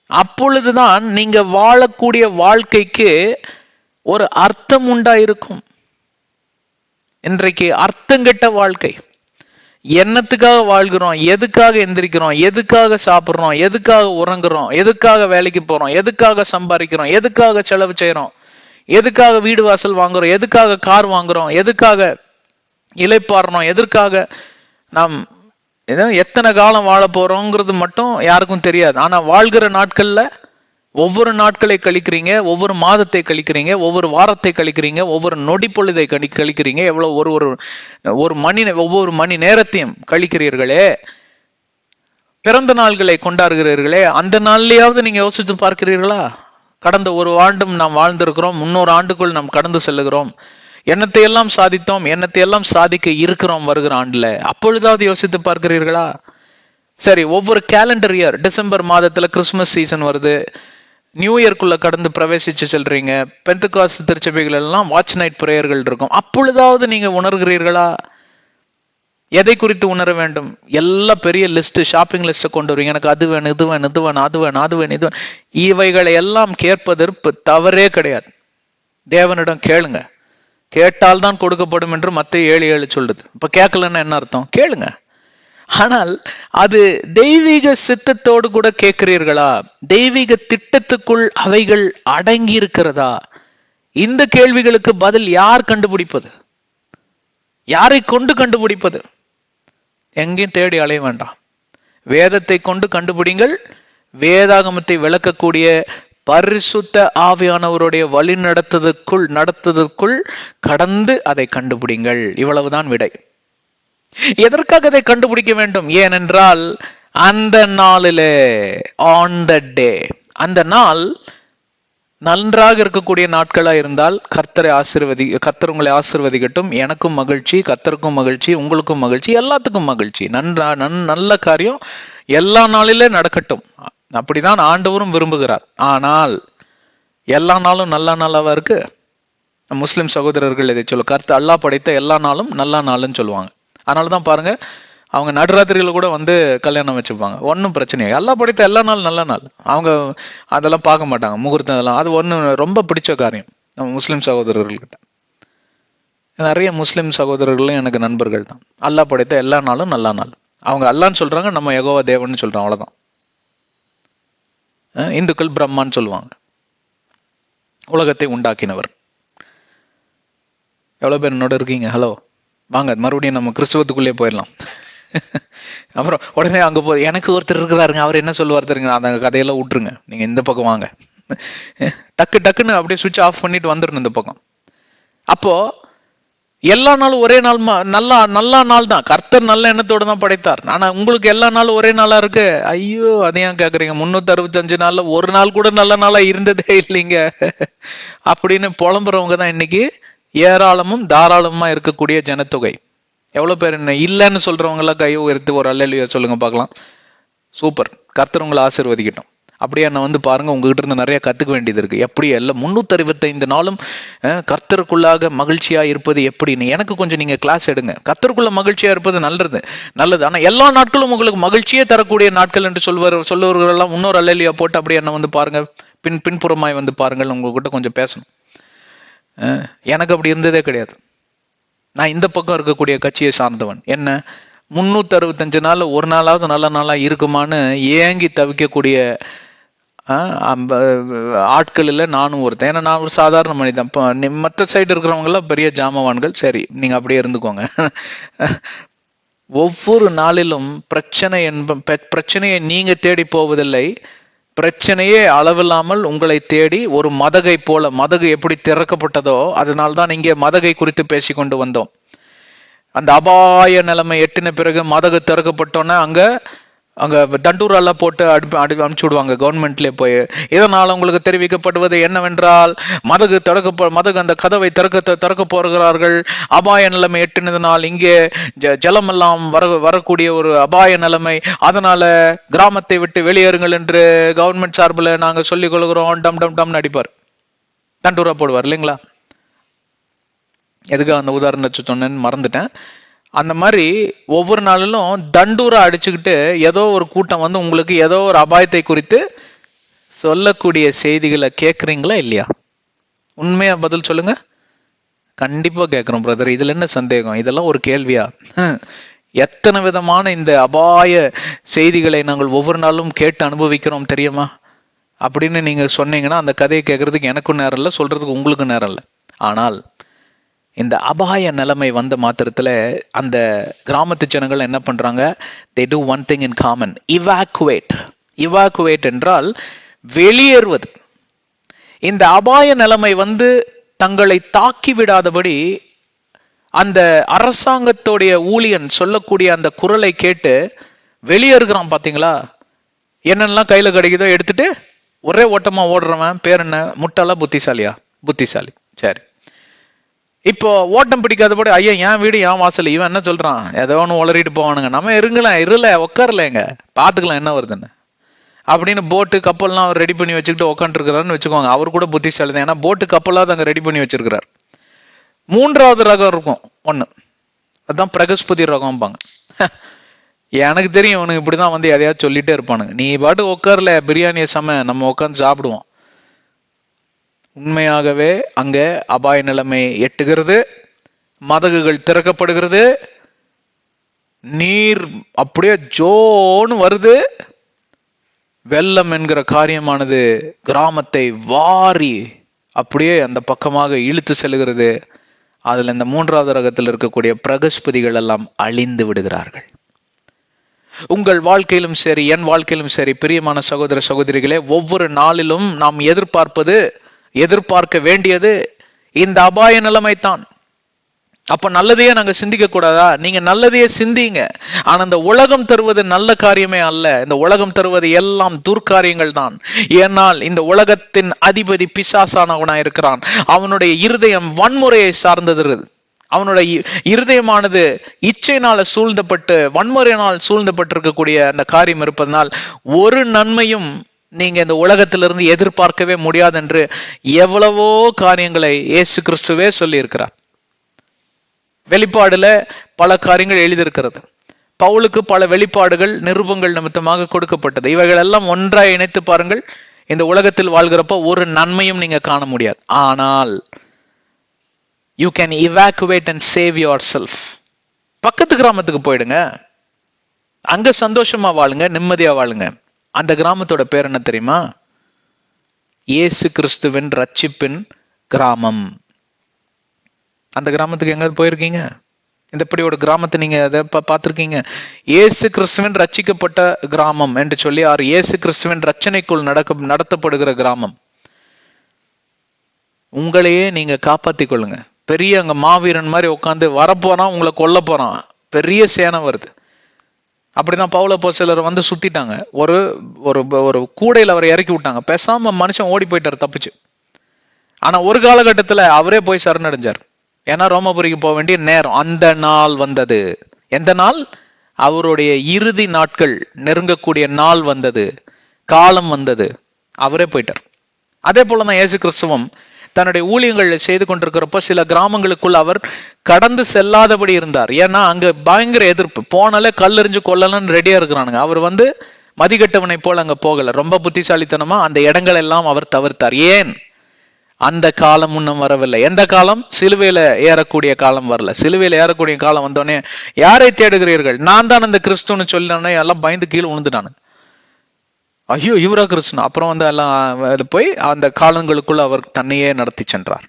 Speaker 1: அப்பொழுதுதான் நீங்க வாழக்கூடிய வாழ்க்கைக்கு ஒரு அர்த்தம் உண்டாயிருக்கும். இன்றைக்கு அர்த்தங்கெட்ட வாழ்க்கை. என்னத்துக்காக வாழ்கிறோம், எதுக்காக எந்திரிக்கிறோம், எதுக்காக சாப்பிட்றோம், எதுக்காக உறங்குறோம், எதுக்காக வேலைக்கு போறோம், எதுக்காக சம்பாதிக்கிறோம், எதுக்காக செலவு செய்யறோம், எதுக்காக வீடு வாசல் வாங்குறோம், எதுக்காக கார் வாங்குறோம், எதுக்காக இளைப்பாறணும், எதற்காக நாம் எத்தனை காலம் வாழ போறோங்கிறது மட்டும் யாருக்கும் தெரியாது. ஆனா வாழ்கிற நாட்கள்ல ஒவ்வொரு நாட்களை கழிக்கிறீங்க, ஒவ்வொரு மாதத்தை கழிக்கிறீங்க, ஒவ்வொரு வாரத்தை கழிக்கிறீங்க, ஒவ்வொரு நொடி பொழுதை கழிக்கிறீங்க, எவ்வளவு ஒவ்வொரு மணி நேரத்தையும் கழிக்கிறீர்களே, பிறந்த நாள்களை கொண்டாடுகிறீர்களே, அந்த நாள்லயாவது நீங்க யோசித்து பார்க்கிறீர்களா? கடந்த ஒரு ஆண்டும் நாம் வாழ்ந்திருக்கிறோம், 300 ஆண்டுக்குள் நாம் கடந்து செல்லுகிறோம், என்னத்தை எல்லாம் சாதித்தோம், என்னத்தை எல்லாம் சாதிக்க இருக்கிறோம் வருகிற ஆண்டுல. அப்பொழுதாவது யோசித்து பார்க்கிறீர்களா? சரி, ஒவ்வொரு கேலண்டர் இயர் டிசம்பர் மாதத்துல கிறிஸ்துமஸ் சீசன் வருது, நியூ இயர்க்குள்ள கடந்து பிரவேசிச்சு செல்றீங்க, பெந்தெகோஸ்து திருச்சபைகள் எல்லாம் வாட்ச் நைட் பிரேயர்கள் இருக்கும். அப்பொழுதாவது நீங்க உணர்கிறீர்களா? எதை குறித்து உணர வேண்டும்? எல்லாம் பெரிய லிஸ்ட், ஷாப்பிங் லிஸ்ட்டை கொண்டு வருவீங்க. எனக்கு அது வேணும், இது வேணும், இது வேணும், அது வேணும், அது வேணும், இது வேணும். இவைகளை எல்லாம் கேட்பதற்கு தவறே கிடையாது. தேவனிடம் கேளுங்க, கேட்டால்தான் கொடுக்கப்படும் என்று மத்தேயு 7:7 சொல்லுது. இப்ப கேட்கலன்னா என்ன அர்த்தம்? கேளுங்க. ஆனால் அது தெய்வீக சித்தத்தோடு கூட கேட்கிறீர்களா? தெய்வீக திட்டத்துக்குள் அவைகள் அடங்கி இருக்கிறதா? இந்த கேள்விகளுக்கு பதில் யார் கண்டுபிடிப்பது? யாரை கொண்டு கண்டுபிடிப்பது? எங்கேயும் தேடி அலைய வேண்டாம். வேதத்தை கொண்டு கண்டுபிடிங்கள். வேதாகமத்தை விளக்கக்கூடிய பரிசுத்த ஆவியானவருடைய வழி நடத்துவதற்குள் கடந்து அதை கண்டுபிடிங்கள். இவ்வளவுதான் விடை. எதற்காக அதை கண்டுபிடிக்க வேண்டும்? ஏனென்றால் அந்த நாளிலே, ஆன் த டே, அந்த நாள் நன்றாக இருக்கக்கூடிய நாட்களா இருந்தால் கர்த்தர் உங்களை ஆசீர்வதிக்கட்டும். எனக்கும் மகிழ்ச்சி, கர்த்தருக்கும் மகிழ்ச்சி, உங்களுக்கும் மகிழ்ச்சி, எல்லாத்துக்கும் மகிழ்ச்சி. நல்ல காரியம் எல்லா நாளிலே நடக்கட்டும். அப்படிதான் ஆண்டவரும் விரும்புகிறார். ஆனால் எல்லா நாளும் நல்ல நாளாவா இருக்கு? முஸ்லிம் சகோதரர்கள் இதை சொல்ல, கர்த்தர் அல்லாஹ் படைத்த எல்லா நாளும் நல்ல நாள்னு சொல்லுவாங்க. அதனாலதான் பாருங்க, அவங்க நடுராத்திரியில கூட வந்து கல்யாணம் வச்சுப்பாங்க. ஒன்றும் பிரச்சனையா, எல்லாம் படித்த எல்லா நாள் நல்ல நாள். அவங்க அதெல்லாம் பார்க்க மாட்டாங்க, முகூர்த்தம் இதெல்லாம். அது ஒன்று ரொம்ப பிடிச்ச காரியம் நம்ம முஸ்லீம் சகோதரர்கள்கிட்ட. நிறைய முஸ்லீம் சகோதரர்களும் எனக்கு நண்பர்கள் தான். அல்லாஹ் படைத்த எல்லா நாளும் நல்ல நாள். அவங்க அல்லான்னு சொல்றாங்க, நம்ம யெகோவா தேவன்னு சொல்றோம், அவ்வளவுதான். இந்துக்கள் பிரம்மான்னு சொல்லுவாங்க, உலகத்தை உண்டாக்கினவர். எவ்வளவு பேர் என்னோட இருக்கீங்க? ஹலோ, வாங்க மறுபடியும் நம்ம கிறிஸ்துவத்துக்குள்ளே போயிடலாம். அப்புறம் உடனே அங்க போய் எனக்கு ஒருத்தர் இருக்கிறாருங்க, அவர் என்ன சொல்லுவார் தெரியுங்க, அந்த கதையெல்லாம் விட்டுருங்க, நீங்க இந்த பக்கம் வாங்க. டக்குன்னு அப்படியே சுவிட்ச் ஆஃப் பண்ணிட்டு வந்துடணும் இந்த பக்கம். அப்போ எல்லா நாளும் ஒரே நாள் நல்ல நாள் தான். கர்த்தர் நல்ல எண்ணத்தோட தான் படைத்தார். ஆனா உங்களுக்கு எல்லா நாளும் ஒரே நாளா இருக்கு. ஐயோ, அதையும் கேக்குறீங்க? 365 நாள்ல ஒரு நாள் கூட நல்ல நாளா இருந்ததே இல்லைங்க அப்படின்னு புலம்புறவங்க தான் இன்னைக்கு ஏராளமும் தாராளமா இருக்கக்கூடிய ஜனத்தொகை. எவ்வளவு பேர் என்ன இல்லைன்னு சொல்றவங்க எல்லாம் கையை உயர்த்து ஒரு அல்லேலூயா சொல்லுங்க பார்க்கலாம். சூப்பர், கர்த்தர் உங்களை ஆசீர்வதிக்கட்டும். அப்படியே என்ன வந்து பாருங்க, உங்ககிட்ட இருந்து நிறைய கத்துக்க வேண்டியது இருக்கு. எப்படி எல்லாம் 365 நாளும் கர்த்தருக்குள்ளாக மகிழ்ச்சியா இருப்பது எப்படின்னு எனக்கு கொஞ்சம் நீங்க கிளாஸ் எடுங்க. கர்த்தருக்குள்ள மகிழ்ச்சியா இருப்பது நல்லது. ஆனா எல்லா நாட்களும் உங்களுக்கு மகிழ்ச்சியே தரக்கூடிய நாட்கள் என்று சொல்லுவர்கள் எல்லாம் இன்னொரு அல்லேலூயா போட்டு அப்படியே என்ன வந்து பாருங்க, பின்புறமாய் வந்து பாருங்கள். உங்ககிட்ட கொஞ்சம் பேசணும். எனக்கு அப்படி இருந்ததே கிடையாது. நான் இந்த பக்கம் இருக்கக்கூடிய கட்சியை சார்ந்தவன். என்ன 365 நாள் ஒரு நாளாவது நல்ல நாளா இருக்குமான்னு ஏங்கி தவிக்கக்கூடிய ஆட்களில் நானும் ஒருத்தன். ஏன்னா நான் ஒரு சாதாரண மனிதன். மற்ற சைடு இருக்கிறவங்க எல்லாம் பெரிய ஜாமவான்கள். சரி, நீங்க அப்படியே இருந்துக்கோங்க. ஒவ்வொரு நாளிலும் பிரச்சனையை நீங்க தேடி போவதில்லை. பிரச்சனையே அளவில்லாமல் உங்களை தேடி ஒரு மதகை போல, மதகு எப்படி திறக்கப்பட்டதோ அதனால்தான் இங்கே மதகை குறித்து பேசி கொண்டு வந்தோம். அந்த அபாய நிலைமை எட்டின பிறகு மதகு திறக்கப்பட்டோன்னா அங்க தண்டூரெல்லாம் போட்டு அனுப்பிச்சு விடுவாங்க கவர்மெண்ட்லேயே போய். இதனால் உங்களுக்கு தெரிவிக்கப்படுவது என்னவென்றால், மதகு அந்த கதவை திறக்க போகிறார்கள். அபாய நிலைமை எட்டினதுனால் இங்கே ஜலம் எல்லாம் வரக்கூடிய ஒரு அபாய நிலைமை. அதனால கிராமத்தை விட்டு வெளியேறுங்கள் என்று கவர்மெண்ட் சார்பில் நாங்க சொல்லிக் கொள்கிறோம். டம் டம் டம் அடிப்பார், தண்டூரா போடுவார் இல்லைங்களா? எதுக்கு அந்த உதாரணத்தை சொன்னேன்னு மறந்துட்டேன். அந்த மாதிரி ஒவ்வொரு நாளிலும் தண்டூரா அடிச்சுக்கிட்டு ஏதோ ஒரு கூட்டம் வந்து உங்களுக்கு ஏதோ ஒரு அபாயத்தை குறித்து சொல்லக்கூடிய செய்திகளை கேட்குறீங்களா இல்லையா? உண்மையா பதில் சொல்லுங்க. கண்டிப்பா கேட்குறோம் பிரதர், இதுல என்ன சந்தேகம்? இதெல்லாம் ஒரு கேள்வியா? எத்தனை விதமான இந்த அபாய செய்திகளை நாங்கள் ஒவ்வொரு நாளும் கேட்டு அனுபவிக்கிறோம் தெரியுமா அப்படின்னு நீங்க சொன்னீங்கன்னா அந்த கதையை கேட்கறதுக்கு எனக்கும் நேரம் இல்லை, சொல்றதுக்கு உங்களுக்கும் நேரம் இல்லை. ஆனால் இந்த அபாய நிலைமை வந்த மாத்திரத்துல அந்த கிராமத்து ஜனங்கள் என்ன பண்றாங்க? they do one thing in common, evacuate என்றால் வெளியேறுவது. இந்த அபாய நிலைமை வந்து தங்களை தாக்கி விடாதபடி அந்த அரசாங்கத்துடைய ஊழியன் சொல்லக்கூடிய அந்த குரலை கேட்டு வெளியேறுகிறான். பாத்தீங்களா? என்னெல்லாம் கையில கிடைக்குதோ எடுத்துட்டு ஒரே ஓட்டமா ஓடுறவன் பேர் என்ன? முட்டாளா புத்திசாலியா? புத்திசாலி. சரி, இப்போ ஓட்டம் பிடிக்காதபடி ஐயா என் வீடு என் வாசல், இவன் என்ன சொல்றான்? ஏதோ ஒன்று உளறிட்டு போவானுங்க, நம்ம இருல உட்காரலங்க, பாத்துக்கலாம் என்ன வருதுன்னு அப்படின்னு போட்டு கப்பல்லாம் அவர் ரெடி பண்ணி வச்சுக்கிட்டு உட்காந்துருக்கிறாருன்னு வச்சுக்கோங்க. அவர் கூட புத்திசாலி தான். ஏன்னா போட்டு கப்பலாவது அங்க ரெடி பண்ணி வச்சிருக்கிறார். மூன்றாவது ரகம் இருக்கும் ஒண்ணு, அதுதான் பிரகஸ்பதி ரகம்பாங்க. எனக்கு தெரியும் இவனுக்கு இப்படிதான் வந்து எதையாவது சொல்லிட்டே இருப்பானுங்க. நீ பாட்டு உட்கார்ல, பிரியாணியை நம்ம உட்காந்து சாப்பிடுவோம். உண்மையாகவே அங்க அபாய நிலைமை எட்டுகிறது, மதகுகள் திறக்கப்படுகிறது, நீர் அப்படியே ஜோன்னு வருது. வெள்ளம் என்கிற காரியமானது கிராமத்தை வாரி அப்படியே அந்த பக்கமாக இழுத்து செல்கிறது. அதுல இந்த மூன்றாவது ரகத்தில் இருக்கக்கூடிய பிரகஸ்பதிகள் எல்லாம் அழிந்து விடுகிறார்கள். உங்கள் வாழ்க்கையிலும் சரி, என் வாழ்க்கையிலும் சரி, பிரியமான சகோதர சகோதரிகளே, ஒவ்வொரு நாளிலும் நாம் எதிர்பார்க்க வேண்டியது இந்த அபாய நிலைமை தான். அப்ப நல்லதையே நாங்க சிந்திக்க கூடாதா? நீங்க நல்லதையே சிந்திங்க. ஆனா இந்த உலகம் தருவது நல்ல காரியமே அல்ல. இந்த உலகம் தருவது எல்லாம் துர்காரியங்கள் தான். ஏனால் இந்த உலகத்தின் அதிபதி பிசாசானவனா இருக்கிறான். அவனுடைய இருதயம் வன்முறையை சார்ந்தது. அவனுடைய இருதயமானது இச்சையினால சூழ்ந்தப்பட்டு வன்முறையினால் சூழ்ந்தப்பட்டிருக்கக்கூடிய அந்த காரியம் இருப்பதனால் ஒரு நன்மையும் நீங்க இந்த உலகத்திலிருந்து எதிர்பார்க்கவே முடியாது என்று எவ்வளவோ காரியங்களை இயேசு கிறிஸ்துவே சொல்லி இருக்கிறார். வெளிப்பாடுல பல காரியங்கள் எழுதியிருக்கிறது. பவுலுக்கு பல வெளிப்பாடுகள் நிருபங்கள் நிமித்தமாக கொடுக்கப்பட்டது. இவைகள் எல்லாம் ஒன்றாய் இணைத்து பாருங்கள். இந்த உலகத்தில் வாழ்கிறப்ப ஒரு நன்மையும் நீங்க காண முடியாது. ஆனால் you can evacuate and save yourself. பக்கத்து கிராமத்துக்கு போயிடுங்க, அங்க சந்தோஷமா வாழுங்க, நிம்மதியா வாழுங்க. அந்த கிராமத்தோட பேர் என்ன தெரியுமா? இயேசு கிறிஸ்துவின் ரட்சிப்பின் கிராமம். அந்த கிராமத்துக்கு எங்க போயிருக்கீங்க? இந்த இப்படி ஒரு கிராமத்தை நீங்க அதை பார்த்திருக்கீங்க? இயேசு கிறிஸ்துவின் ரட்சிக்கப்பட்ட கிராமம் என்று சொல்லி, இயேசு கிறிஸ்துவின் ரட்சனைக்குள் நடத்தப்படுகிற கிராமம். உங்களையே நீங்க காப்பாத்திக் கொள்ளுங்க. பெரிய அங்க மாவீரன் மாதிரி உட்காந்து வரப்போறான், உங்களை கொல்ல போறான், பெரிய சேனை வருது. அப்படிதான் பவுல அப்போஸ்தலர் வந்து சுத்திட்டாங்க. ஒரு ஒரு கூடையில அவரை இறக்கி விட்டாங்க. பேசாம மனுஷன் ஓடி போயிட்டாரு தப்பிச்சு. ஆனா ஒரு காலகட்டத்துல அவரே போய் சரணடைஞ்சார். ஏன்னா ரோமபுரிக்கு போக வேண்டிய நேரம் அந்த நாள் வந்தது. எந்த நாள்? அவருடைய இறுதி நாட்கள் நெருங்கக்கூடிய நாள் வந்தது, காலம் வந்தது, அவரே போயிட்டார். அதே போலதான் இயேசு கிறிஸ்துவும் தன்னுடைய ஊழியங்களை செய்து கொண்டிருக்கிறப்ப சில கிராமங்களுக்குள் அவர் கடந்து செல்லாதபடி இருந்தார். ஏன்னா அங்க பயங்கர எதிர்ப்பு. போனாலே கல்லெறிஞ்சு கொல்லலன்னு ரெடியா இருக்கிறானுங்க. அவர் வந்து மதிகட்டவனை போல அங்க போகல. ரொம்ப புத்திசாலித்தனமா அந்த இடங்கள் எல்லாம் அவர் தவிர்த்தார். ஏன்? அந்த காலம் இன்னும் வரவில்லை. எந்த காலம்? சிலுவையில ஏறக்கூடிய காலம் வரல. சிலுவையில ஏறக்கூடிய காலம் வந்தோடனே யாரை தேடுகிறீர்கள்? நான் தான் அந்த கிறிஸ்துன்னு சொல்லி எல்லாம் பயந்து கீழே விழுந்துட்டானு. ஐயோ இவரா கிறிஸ்துவ? அப்புறம் வந்து எல்லாம் போய் அந்த காலங்களுக்குள்ள அவர் தன்னையே நடத்தி சென்றார்.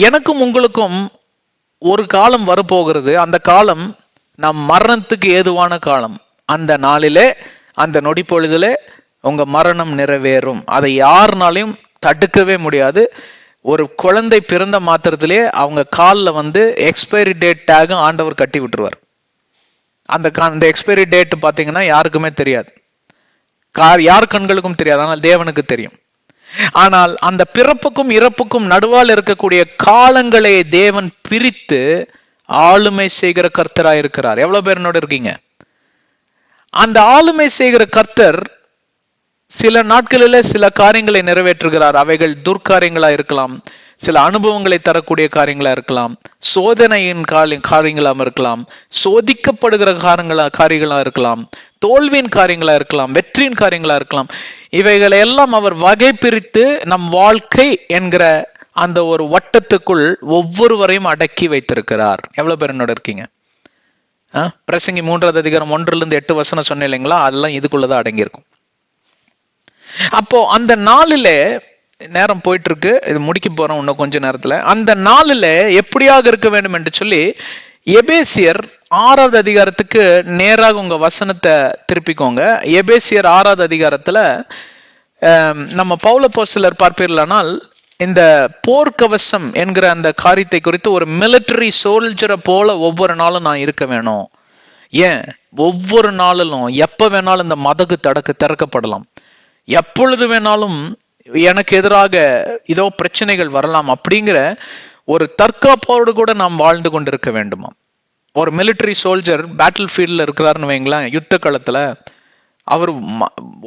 Speaker 1: எனக்கும் உங்களுக்கும் ஒரு காலம் வரப்போகிறது. அந்த காலம் நம் மரணத்துக்கு ஏதுவான காலம். அந்த நாளிலே, அந்த நொடி பொழுதிலே உங்க மரணம் நிறைவேறும். அதை யாருனாலையும் தடுக்கவே முடியாது. ஒரு குழந்தை பிறந்த மாத்திரத்திலே அவங்க காலில் வந்து எக்ஸ்பைரி டேட் டேக் ஆண்டவர் கட்டி விட்டுருவார். அந்த எக்ஸ்பைரி டேட் பார்த்தீங்கன்னா யாருக்குமே தெரியாது, யார் கண்களுக்கும் தெரியாது, ஆனால் தேவனுக்கு தெரியும். ஆனால் அந்த பிறப்புக்கும் இறப்புக்கும் நடுவால் இருக்கக்கூடிய காலங்களை தேவன் பிரித்து ஆளுமை செய்கிற கர்த்தராய் இருக்கிறார். எவ்வளவு பேர் என்னோட இருக்கீங்க? அந்த ஆளுமை செய்கிற கர்த்தர் சில நாட்களில சில காரியங்களை நிறைவேற்றுகிறார். அவைகள் துர்காரியங்களா இருக்கலாம், சில அனுபவங்களை தரக்கூடிய காரியங்களா இருக்கலாம், சோதனையின் காரியங்களா இருக்கலாம், சோதிக்கப்படுகிற காரியங்களா இருக்கலாம், தோல்வியின் காரியங்களா இருக்கலாம், வெற்றியின் காரியங்களா இருக்கலாம். இவைகளை எல்லாம் அவர் வகை பிரித்து நம் வாழ்க்கை என்கிற அந்த ஒரு வட்டத்துக்குள் ஒவ்வொருவரையும் அடக்கி வைத்திருக்கிறார். எவ்வளவு பேர் என்னோட இருக்கீங்க? பிரசங்கி 3வது அதிகாரம் 1-8 வசனம் சொன்னேன் இல்லைங்களா? அதெல்லாம் இதுக்குள்ளதான் அடங்கியிருக்கும். அப்போ அந்த நாளில நேரம் போயிட்டு இருக்கு, இது முடிக்க போறோம் இன்னும் கொஞ்ச நேரத்துல. அந்த நாளில எப்படியாக இருக்க வேண்டும் என்று சொல்லி எபேசியர் 6வது அதிகாரத்துக்கு நேராக உங்க வசனத்தை திருப்பிக்கோங்க. எபேசியர் 6வது அதிகாரத்துல நம்ம பவுல் அப்போஸ்தலர் பார்ப்பீர்களானால் இந்த போர்க்கவசம் என்கிற அந்த காரியத்தை குறித்து ஒரு மிலிட்டரி சோல்ஜரை போல ஒவ்வொரு நாளும் நான் இருக்க வேணும். ஏன்? ஒவ்வொரு நாளிலும் எப்ப வேணாலும் இந்த மதகு திறக்கப்படலாம், எப்பொழுது வேணாலும் எனக்கு எதிராக ஏதோ பிரச்சனைகள் வரலாம் அப்படிங்கிற ஒரு தற்காப்போடு கூட நாம் வாழ்ந்து கொண்டிருக்க வேண்டுமா? ஒரு மிலிட்டரி சோல்ஜர் பேட்டில் ஃபீல்ட்ல இருக்கிறாருன்னு வைங்களேன், யுத்த காலத்துல அவர்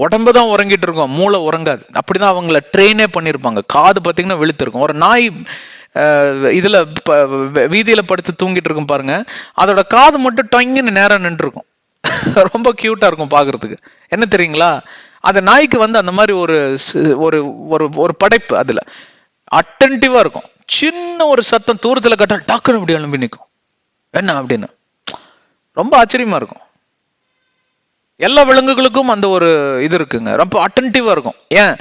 Speaker 1: உடம்புதான் உறங்கிட்டு இருக்கும், மூளை உறங்காது. அப்படிதான் அவங்கள ட்ரெயினே பண்ணிருப்பாங்க. காது பார்த்தீங்கன்னா வெளுத்திருக்கும். ஒரு நாய் இதுல வீதியில படுத்து தூங்கிட்டு இருக்கும் பாருங்க, அதோட காது மட்டும் டொங்குன்னு நேரம் நின்று இருக்கும். ரொம்ப கியூட்டா இருக்கும் பாக்குறதுக்கு. என்ன தெரியுங்களா? அந்த நாய்க்கு வந்து அந்த மாதிரி ஒரு ஒரு படைப்பு, அதுல அட்டென்டிவா இருக்கும். சின்ன ஒரு சத்தம் தூரத்துல கட்ட டக்குன்னு அப்படி எழும்பி நிற்கும். என்ன அப்படின்னு ரொம்ப ஆச்சரியமா இருக்கும். எல்லா விலங்குகளுக்கும் அந்த ஒரு இது இருக்குங்க, ரொம்ப அட்டென்டிவா இருக்கும். ஏன்?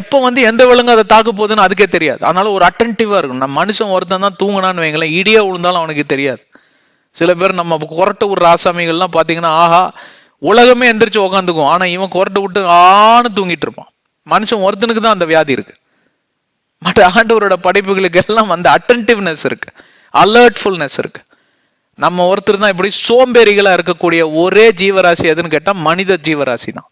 Speaker 1: எப்ப வந்து எந்த விலங்கு அதை தாக்க போகுதுன்னு அதுக்கே தெரியாது. அதனால ஒரு அட்டென்டிவா இருக்கும். நம்ம மனுஷன் ஒருத்தன் தான் தூங்கினான்னு வைங்களேன், இடியா விழுந்தாலும் அவனுக்கு தெரியாது. சில பேர் நம்ம கொரட்டை விடுற ஆசாமிகள்லாம் பாத்தீங்கன்னா, ஆஹா உலகமே எந்திரிச்சு உக்காந்துக்கும், ஆனா இவன் கொரட்டை விட்டு ஆன்னு தூங்கிட்டு இருப்பான். மனுஷன் ஒருத்தனுக்கு தான் அந்த வியாதி இருக்கு. மற்ற ஆண்டவரோட படைப்புகளுக்கு எல்லாம் அந்த அட்டென்டிவ்னஸ் இருக்கு, அலர்ட்ஃபுல்னஸ் இருக்கு. நம்ம ஒருத்தர் தான் இப்படி சோம்பேறிகளா இருக்கக்கூடிய ஒரே ஜீவராசி எதுன்னு கேட்டா மனித ஜீவராசி தான்.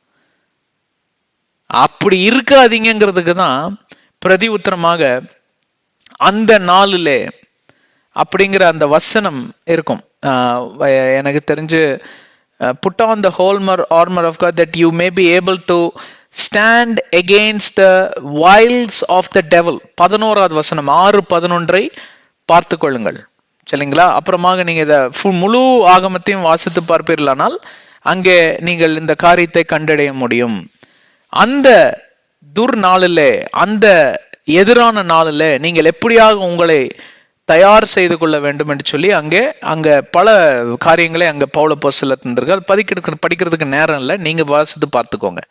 Speaker 1: அப்படி இருக்காதீங்கிறதுக்கு தான் பிரதி உத்தரமாக அந்த நாளிலே அப்படிங்கிற அந்த வசனம் இருக்கும். எனக்கு தெரிஞ்சு put on the whole armor of God that you may be able to stand against the wiles of the devil. 11வது வசனம் 6:11 பார்த்து கொள்ளுங்கள், சரிங்களா? அப்புறமாக நீங்க இதை முழு ஆகமத்தையும் வாசித்து பார்ப்பீர்களானால் அங்கே நீங்கள் இந்த காரியத்தை கண்டடைய முடியும். அந்த துர்நாளிலே, அந்த எதிரான நாளிலே நீங்கள் எப்படியாக உங்களை தயார் செய்து கொள்ள வேண்டும் என்று சொல்லி அங்க பல காரியங்களை அங்க பவுல் அப்போஸ்தலர் தந்திருக்கார். படிக்கிறதுக்கு நேரம் இல்லை, நீங்க வாசித்து பார்த்துக்கோங்க.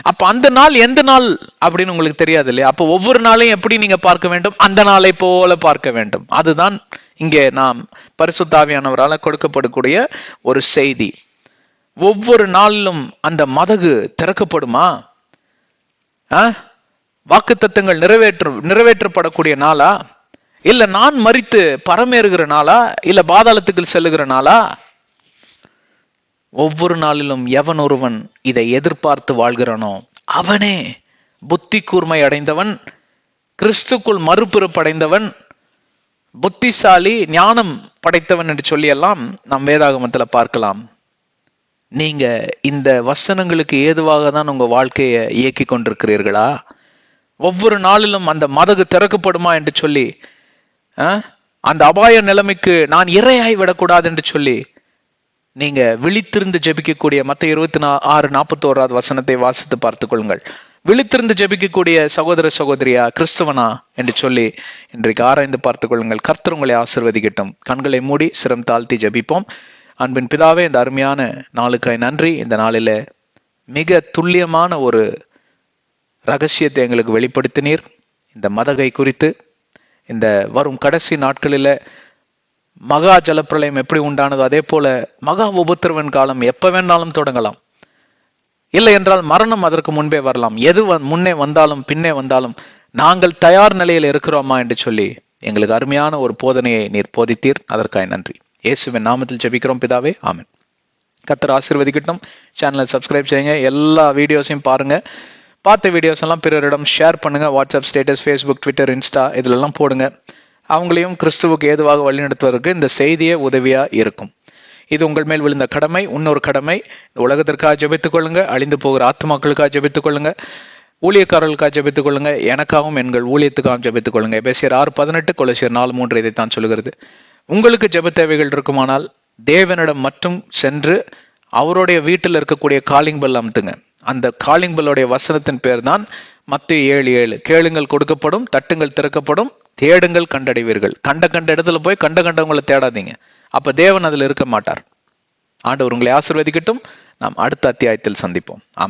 Speaker 1: அப்ப அந்த நாள் எந்த நாள் அப்படின்னு உங்களுக்கு தெரியாது இல்லையா? அப்ப ஒவ்வொரு நாளையும் எப்படி நீங்க பார்க்க வேண்டும்? அந்த நாளை போல பார்க்க வேண்டும். அதுதான் இங்கே நாம் பரிசுத்த ஆவியானவரால் கொடுக்கப்படக்கூடிய ஒரு செய்தி. ஒவ்வொரு நாளிலும் அந்த மதகு திறக்கப்படுமா? வாக்குத்தத்தங்கள் நிறைவேற்றப்படக்கூடிய நாளா, இல்ல நான் மரித்து பரமேறுகிற நாளா, இல்ல பாதாளத்துக்கு செல்லுகிற நாளா? ஒவ்வொரு நாளிலும் எவன் ஒருவன் இதை எதிர்பார்த்து வாழ்கிறானோ அவனே புத்தி கூர்மை அடைந்தவன், கிறிஸ்துக்குள் மறுபிறப்படைந்தவன், புத்திசாலி, ஞானம் படைத்தவன் என்று சொல்லி எல்லாம் நாம் வேதாகமத்துல பார்க்கலாம். நீங்க இந்த வசனங்களுக்கு ஏதுவாக தான் உங்க வாழ்க்கையை இயக்கி கொண்டிருக்கிறீர்களா? ஒவ்வொரு நாளிலும் அந்த மதகு திறக்கப்படுமா என்று சொல்லி, அந்த அபாய நிலைமைக்கு நான் இரையாய் விடக்கூடாது என்று சொல்லி நீங்க விழித்திருந்து ஜெபிக்கக்கூடிய மத்தேயு 26:41 வசனத்தை வாசித்து பார்த்துக் கொள்ளுங்கள். விழித்திருந்து ஜெபிக்கக்கூடிய சகோதர சகோதரியா, கிறிஸ்தவனா என்று சொல்லி இன்றைக்கு ஆராய்ந்து பார்த்துக் கொள்ளுங்கள். கர்த்தர் உங்களை ஆசீர்வதிக்கட்டும். கண்களை மூடி சிரம் தாழ்த்தி ஜெபிப்போம். அன்பின் பிதாவே, இந்த அருமையான நாளுக்காய் நன்றி. இந்த நாளில மிக துல்லியமான ஒரு ரகசியத்தை எங்களுக்கு வெளிப்படுத்தினீர். இந்த மதகை குறித்து, இந்த வரும் கடைசி நாட்களில மகா ஜலப்பிரளயம் எப்படி உண்டானதோ அதே போல மகா உபத்திரவன் காலம் எப்ப வேணாலும் தொடங்கலாம். இல்லை என்றால் மரணம் அதற்கு முன்பே வரலாம். எது முன்னே வந்தாலும் பின்னே வந்தாலும் நாங்கள் தயார் நிலையில் இருக்கிறோமா என்று சொல்லி எங்களுக்கு அருமையான ஒரு போதனையை நீர் போதித்தீர். அதற்காக நன்றி. இயேசுவின் நாமத்தில் ஜெபிக்கிறோம் பிதாவே, ஆமென். கர்த்தர் ஆசீர்வதிக்கட்டும். சேனலை சப்ஸ்கிரைப் செய்யுங்க. எல்லா வீடியோஸையும் பாருங்க. பார்த்த வீடியோஸ் எல்லாம் பிறரிடம் ஷேர் பண்ணுங்க. WhatsApp status, Facebook, Twitter, Insta இதிலெல்லாம் போடுங்க. அவங்களையும் கிறிஸ்துவுக்கு ஏதுவாக வழிநடத்துவதற்கு இந்த செய்தியே உதவியா இருக்கும். இது உங்கள் மேல் விழுந்த கடமை. இன்னொரு கடமை, உலகத்திற்காக ஜெபித்துக் கொள்ளுங்க, அழிந்து போகிற ஆத்துமாக்களுக்காக ஜெபித்துக் கொள்ளுங்க, ஊழியக்காரர்களுக்காக ஜெபித்துக் கொள்ளுங்க, எனக்காகவும் எங்கள் ஊழியத்துக்காகவும் ஜெபித்துக் கொள்ளுங்க. எபேசியர் 6:18, கொலோசியர் 4:3 இதைத்தான் சொல்லுகிறது. உங்களுக்கு ஜெப தேவைகள் இருக்குமானால் தேவனிடம் மட்டும் சென்று அவருடைய வீட்டில் இருக்கக்கூடிய காலிங் பெல் அமுத்துங்க. அந்த காலிங் பெல்லுடைய வசனத்தின் பேர் தான் மத்தேயு 7:7. கேளுங்கள் கொடுக்கப்படும், தட்டுங்கள் திறக்கப்படும், தேடுங்கள் கண்டடைவீர்கள். கண்ட இடத்துல போய் கண்டவங்களை தேடாதீங்க. அப்ப தேவன் அதில் இருக்க மாட்டார். ஆண்டவர் உங்களை ஆசீர்வதிக்கட்டும். நாம் அடுத்த அத்தியாயத்தில் சந்திப்போம். ஆமென்.